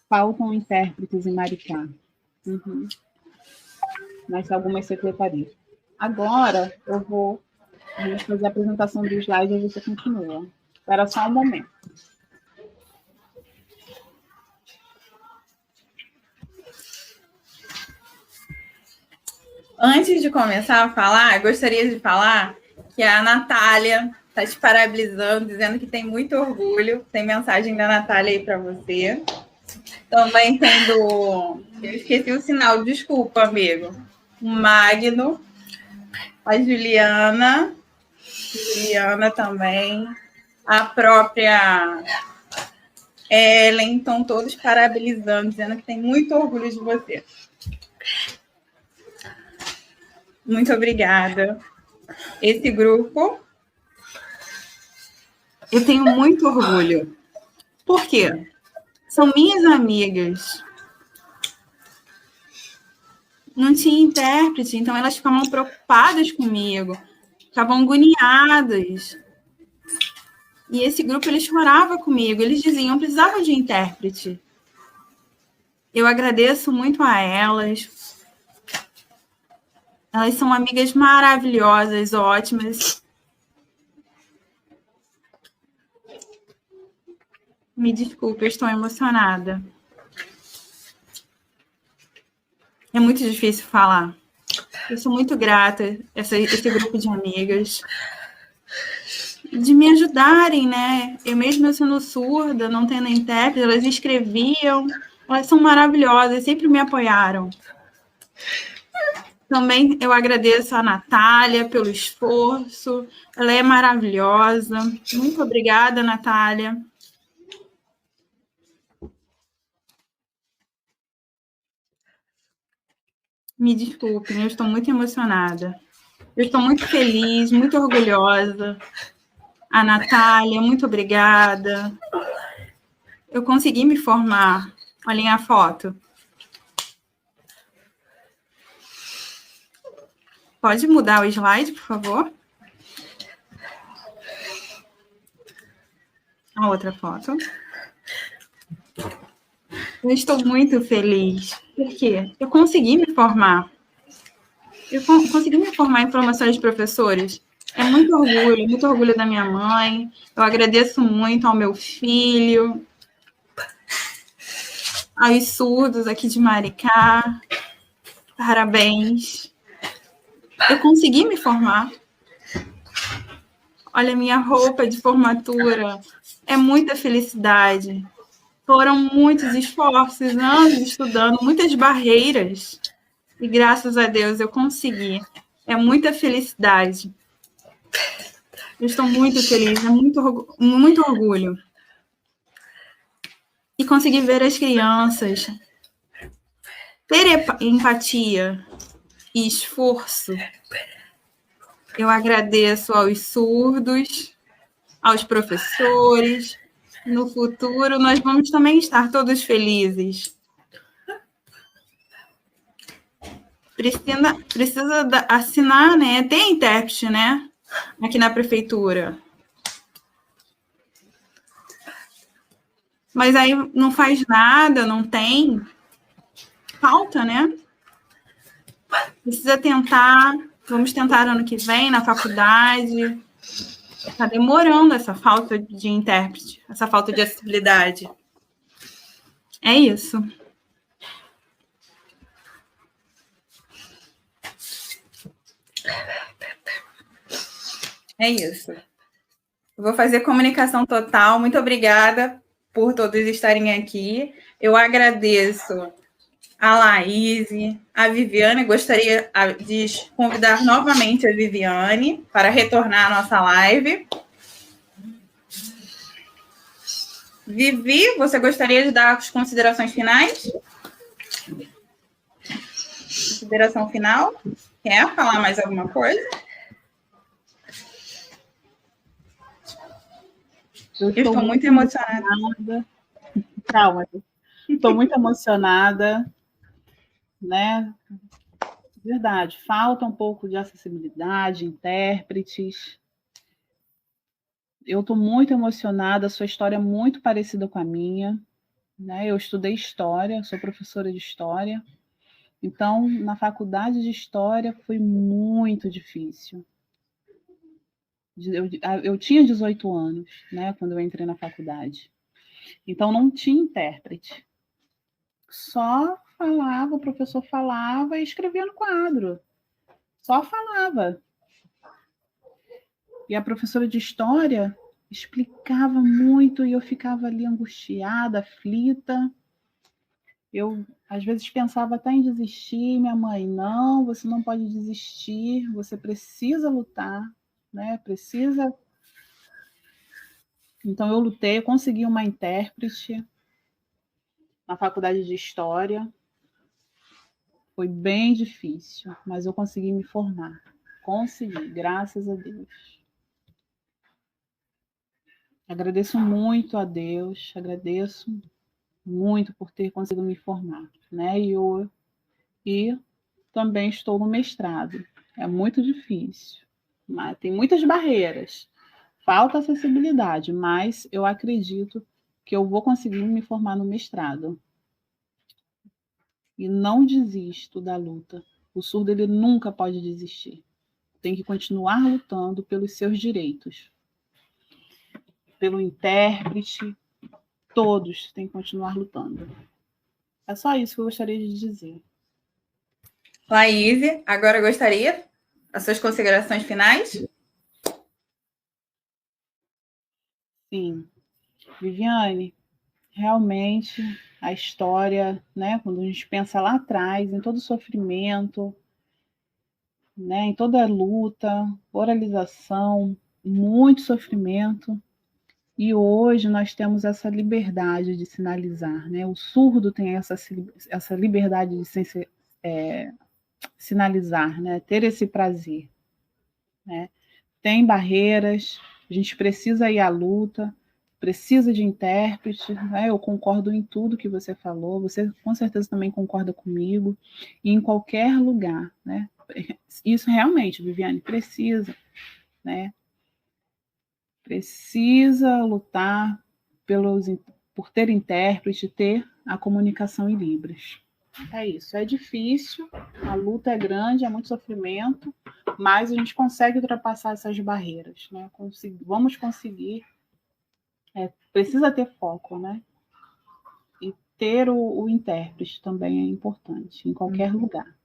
Faltam intérpretes em Maricá. Uhum. Mas algumas secretarias. Agora eu vou fazer a apresentação do slide e você continua. Espera só um momento. Antes de começar a falar, eu gostaria de falar que a Natália Está te parabenizando, dizendo que tem muito orgulho. Tem mensagem da Natália aí para você. Também tem do... Eu esqueci o sinal, desculpa, amigo. O Magno, a Juliana também, a própria Ellen, estão todos parabenizando, dizendo que tem muito orgulho de você. Muito obrigada. Esse grupo, eu tenho muito orgulho. Por quê? São minhas amigas. Não tinha intérprete, então elas ficavam preocupadas comigo, ficavam agoniadas. E esse grupo, eles choravam comigo, eles diziam, precisava de intérprete. Eu agradeço muito a elas. Elas são amigas maravilhosas, ótimas. Me desculpe, eu estou emocionada. É muito difícil falar. Eu sou muito grata a esse grupo de amigas, de me ajudarem, né? Eu mesma sendo surda, não tendo intérprete, elas escreviam, elas são maravilhosas, sempre me apoiaram. Também eu agradeço a Natália pelo esforço, ela é maravilhosa. Muito obrigada, Natália. Me desculpem, eu estou muito emocionada. Eu estou muito feliz, muito orgulhosa. A Natália, muito obrigada. Eu consegui me formar. Olhem a foto. Pode mudar o slide, por favor? A outra foto. Eu estou muito feliz. Por quê? Eu consegui me formar. Eu consegui me formar em formação de professores. É muito orgulho da minha mãe. Eu agradeço muito ao meu filho, aos surdos aqui de Maricá. Parabéns. Eu consegui me formar. Olha a minha roupa de formatura. É muita felicidade. Foram muitos esforços, anos estudando, muitas barreiras. E graças a Deus eu consegui. É muita felicidade. Eu estou muito feliz, é muito orgulho. E conseguir ver as crianças, ter empatia e esforço. Eu agradeço aos surdos, aos professores. No futuro, nós vamos também estar todos felizes. Precisa assinar, né? Tem intérprete, né? Aqui na prefeitura. Mas aí não faz nada, não tem. Falta, né? Precisa tentar. Vamos tentar ano que vem, na faculdade. Está demorando essa falta de intérprete, essa falta de acessibilidade. É isso. É isso. Eu vou fazer comunicação total. Muito obrigada por todos estarem aqui. Eu agradeço a Laís, a Viviane. Gostaria de convidar novamente a Viviane para retornar à nossa live. Vivi, você gostaria de dar as considerações finais? Consideração final? Quer falar mais alguma coisa? Eu estou muito emocionada. Calma, estou muito emocionada, né? Verdade, falta um pouco de acessibilidade, intérpretes. Eu estou muito emocionada, a sua história é muito parecida com a minha, né? Eu estudei História, sou professora de História, então, na faculdade de História foi muito difícil. Eu tinha 18 anos, né, quando eu entrei na faculdade. Então, não tinha intérprete. Só falava, o professor falava e escrevia no quadro. Só falava. E a professora de história explicava muito e eu ficava ali angustiada, aflita. Eu, às vezes, pensava até em desistir. Minha mãe, não, você não pode desistir, você precisa lutar, né? Precisa. Então, eu lutei, eu consegui uma intérprete na faculdade de História. Foi bem difícil, mas eu consegui me formar. Consegui, graças a Deus. Agradeço muito a Deus, agradeço muito por ter conseguido me formar, né? E também estou no mestrado. É muito difícil, mas tem muitas barreiras. Falta acessibilidade, mas eu acredito que eu vou conseguir me formar no mestrado. E não desisto da luta. O surdo ele nunca pode desistir. Tem que continuar lutando pelos seus direitos. Pelo intérprete, todos têm que continuar lutando. É só isso que eu gostaria de dizer. Laís, agora eu gostaria as suas considerações finais? Sim. Viviane, realmente a história, né, quando a gente pensa lá atrás, em todo o sofrimento, né, em toda a luta, oralização, muito sofrimento, e hoje nós temos essa liberdade de sinalizar, né? O surdo tem essa liberdade de sinalizar, né? Ter esse prazer, né? Tem barreiras, a gente precisa ir à luta, precisa de intérprete, né? Eu concordo em tudo que você falou, você com certeza também concorda comigo, e em qualquer lugar, né? Isso realmente, Viviane, precisa, né? Precisa lutar pelos, por ter intérprete, ter a comunicação em Libras. É isso, é difícil, a luta é grande, é muito sofrimento, mas a gente consegue ultrapassar essas barreiras, né? Vamos conseguir, precisa ter foco, né? E ter o intérprete também é importante, em qualquer lugar.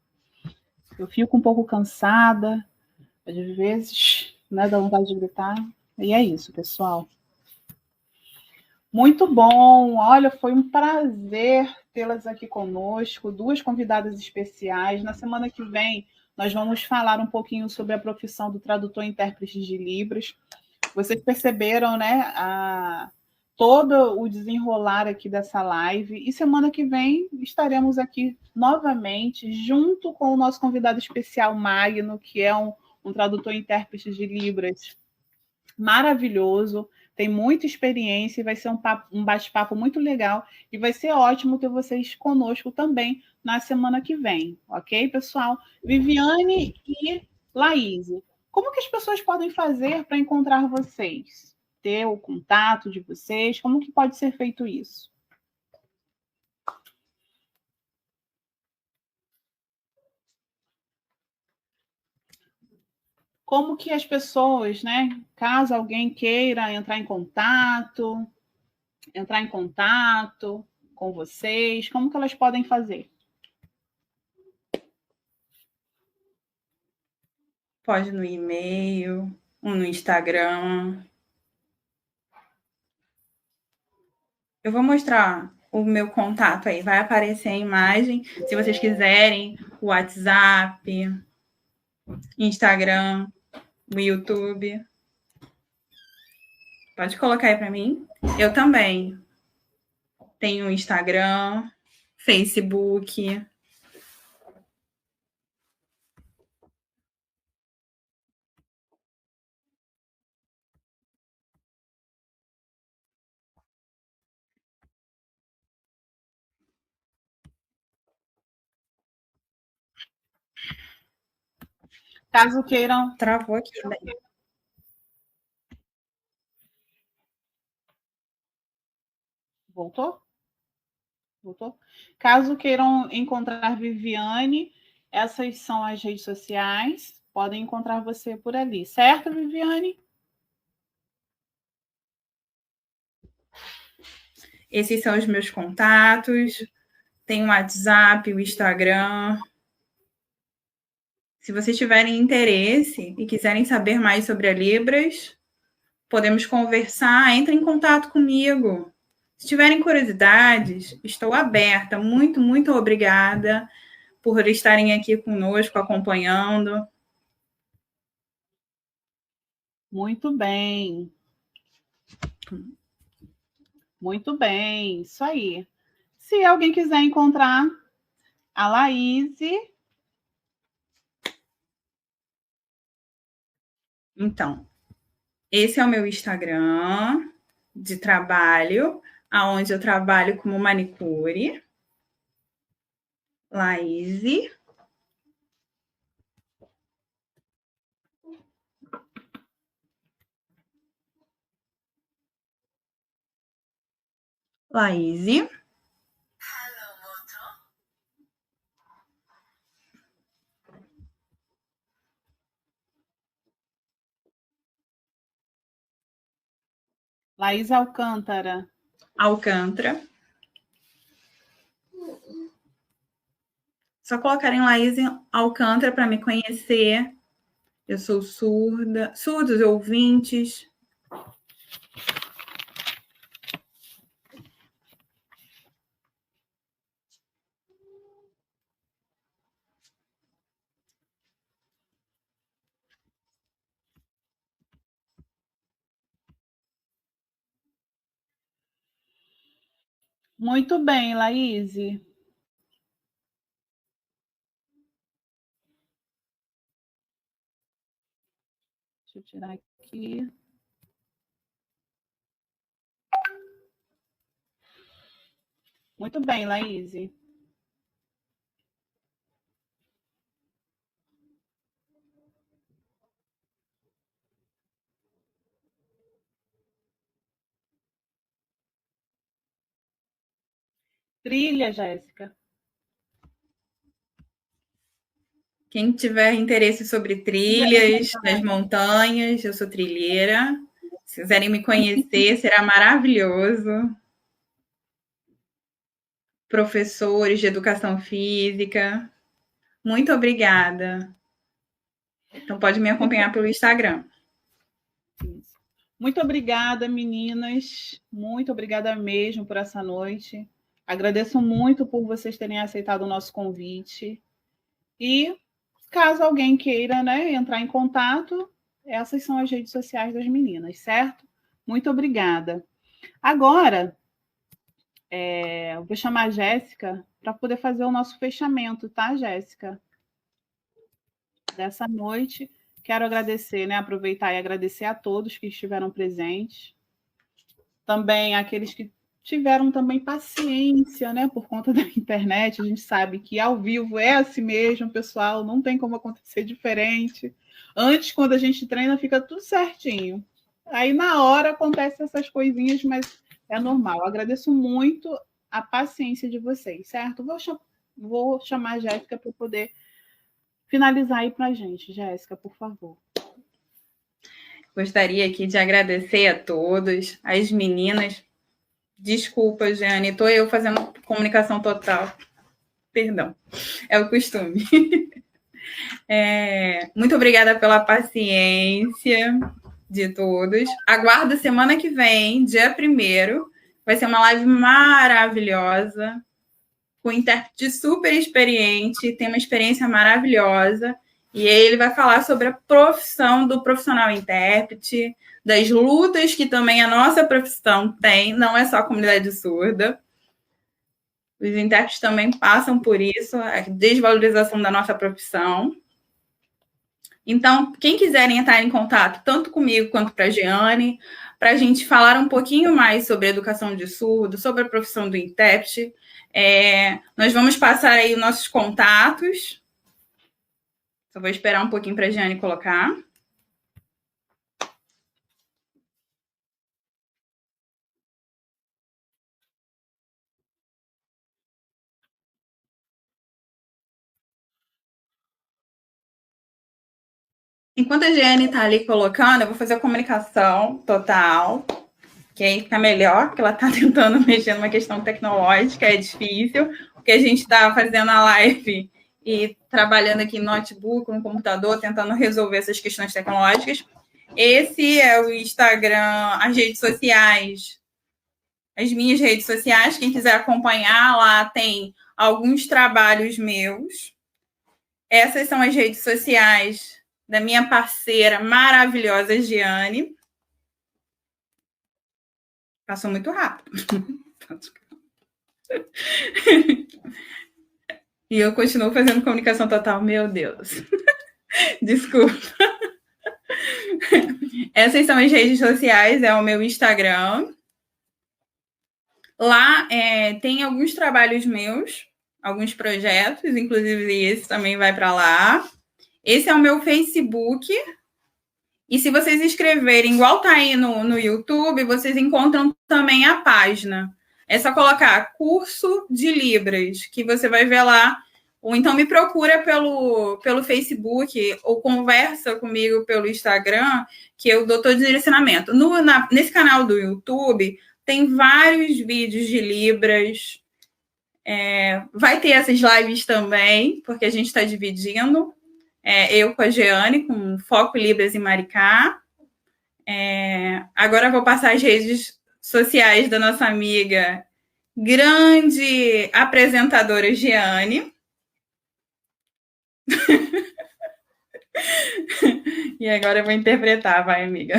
Eu fico um pouco cansada, às vezes, né, dá vontade de gritar, e é isso, pessoal. Muito bom, olha, foi um prazer tê-las aqui conosco, duas convidadas especiais. Na semana que vem, nós vamos falar um pouquinho sobre a profissão do tradutor e intérprete de Libras. Vocês perceberam, né, todo o desenrolar aqui dessa live. E semana que vem estaremos aqui novamente, junto com o nosso convidado especial, Magno, que é um tradutor e intérprete de Libras maravilhoso, tem muita experiência e vai ser um bate-papo muito legal e vai ser ótimo ter vocês conosco também na semana que vem, ok, pessoal? Viviane e Laís, como que as pessoas podem fazer para encontrar vocês? Ter o contato de vocês? Como que pode ser feito isso? Como que as pessoas, né, caso alguém queira entrar em contato com vocês, como que elas podem fazer? Pode no e-mail, ou no Instagram. Eu vou mostrar o meu contato aí, vai aparecer a imagem. Se vocês quiserem, o WhatsApp, Instagram, o YouTube. Pode colocar aí para mim. Eu também tenho Instagram, Facebook. Caso queiram. Travou aqui. Voltou? Voltou? Caso queiram encontrar Viviane, essas são as redes sociais. Podem encontrar você por ali, certo, Viviane? Esses são os meus contatos. Tem o WhatsApp, o Instagram. Se vocês tiverem interesse e quiserem saber mais sobre a Libras, podemos conversar, entre em contato comigo. Se tiverem curiosidades, estou aberta. Muito, muito obrigada por estarem aqui conosco, acompanhando. Muito bem. Muito bem, isso aí. Se alguém quiser encontrar a Laís. Então, esse é o meu Instagram de trabalho, aonde eu trabalho como manicure. Laís. Laís. Laís Alcântara. Alcântara. Só colocarem Laís Alcântara para me conhecer. Eu sou surda. Surdos ouvintes. Muito bem, Laís. Deixa eu tirar aqui. Muito bem, Laís. Trilha, Jéssica. Quem tiver interesse sobre trilhas nas montanhas, eu sou trilheira. Se quiserem me conhecer, será maravilhoso. Professores de educação física. Muito obrigada. Então, pode me acompanhar pelo Instagram. Muito obrigada, meninas. Muito obrigada mesmo por essa noite. Agradeço muito por vocês terem aceitado o nosso convite. E caso alguém queira, né, entrar em contato, essas são as redes sociais das meninas, certo? Muito obrigada. Agora, eu vou chamar a Jéssica para poder fazer o nosso fechamento, tá, Jéssica? Dessa noite. Quero agradecer, né? Aproveitar e agradecer a todos que estiveram presentes. Também aqueles que tiveram também paciência, né? Por conta da internet. A gente sabe que ao vivo é assim mesmo, pessoal. Não tem como acontecer diferente. Antes, quando a gente treina, fica tudo certinho. Aí, na hora, acontecem essas coisinhas, mas é normal. Agradeço muito a paciência de vocês, certo? Vou chamar a Jéssica para poder finalizar aí para a gente. Jéssica, por favor. Gostaria aqui de agradecer a todos, as meninas. Desculpa, Jane, estou eu fazendo comunicação total. Perdão, é o costume. Muito obrigada pela paciência de todos. Aguardo semana que vem, dia 1º. Vai ser uma live maravilhosa, com um intérprete super experiente, tem uma experiência maravilhosa. E ele vai falar sobre a profissão do profissional intérprete, das lutas que também a nossa profissão tem, não é só a comunidade surda. Os intérpretes também passam por isso, a desvalorização da nossa profissão. Então, quem quiser entrar em contato, tanto comigo quanto para a Jeane, para a gente falar um pouquinho mais sobre a educação de surdo, sobre a profissão do intérprete, nós vamos passar aí os nossos contatos. Só vou esperar um pouquinho para a Jeane colocar. Enquanto a Jeane está ali colocando, eu vou fazer a comunicação total, que aí fica melhor, porque ela está tentando mexer numa questão tecnológica, é difícil, porque a gente está fazendo a live e trabalhando aqui no notebook, no computador, tentando resolver essas questões tecnológicas. Esse é o Instagram, as redes sociais, as minhas redes sociais. Quem quiser acompanhar, lá tem alguns trabalhos meus. Essas são as redes sociais da minha parceira maravilhosa, Giane. Passou muito rápido. E eu continuo fazendo comunicação total. Meu Deus. Desculpa. Essas são as redes sociais, é o meu Instagram. Lá tem alguns trabalhos meus, alguns projetos, inclusive esse também vai para lá. Esse é o meu Facebook. E se vocês escreverem, igual tá aí no YouTube, vocês encontram também a página. É só colocar curso de Libras, que você vai ver lá. Ou então me procura pelo Facebook, ou conversa comigo pelo Instagram, que eu dou todo o direcionamento. Nesse canal do YouTube, tem vários vídeos de Libras. Vai ter essas lives também, porque a gente está dividindo. Eu com a Jeane, com foco Libras em Maricá. Agora eu vou passar as redes sociais da nossa amiga, grande apresentadora Jeane. E agora eu vou interpretar, vai, amiga.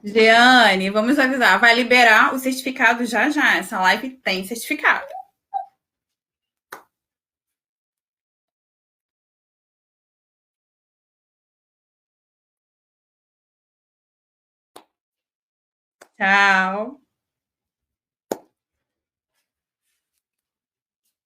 Jeane, vamos avisar. Vai liberar o certificado já já. Essa live tem certificado. Tchau.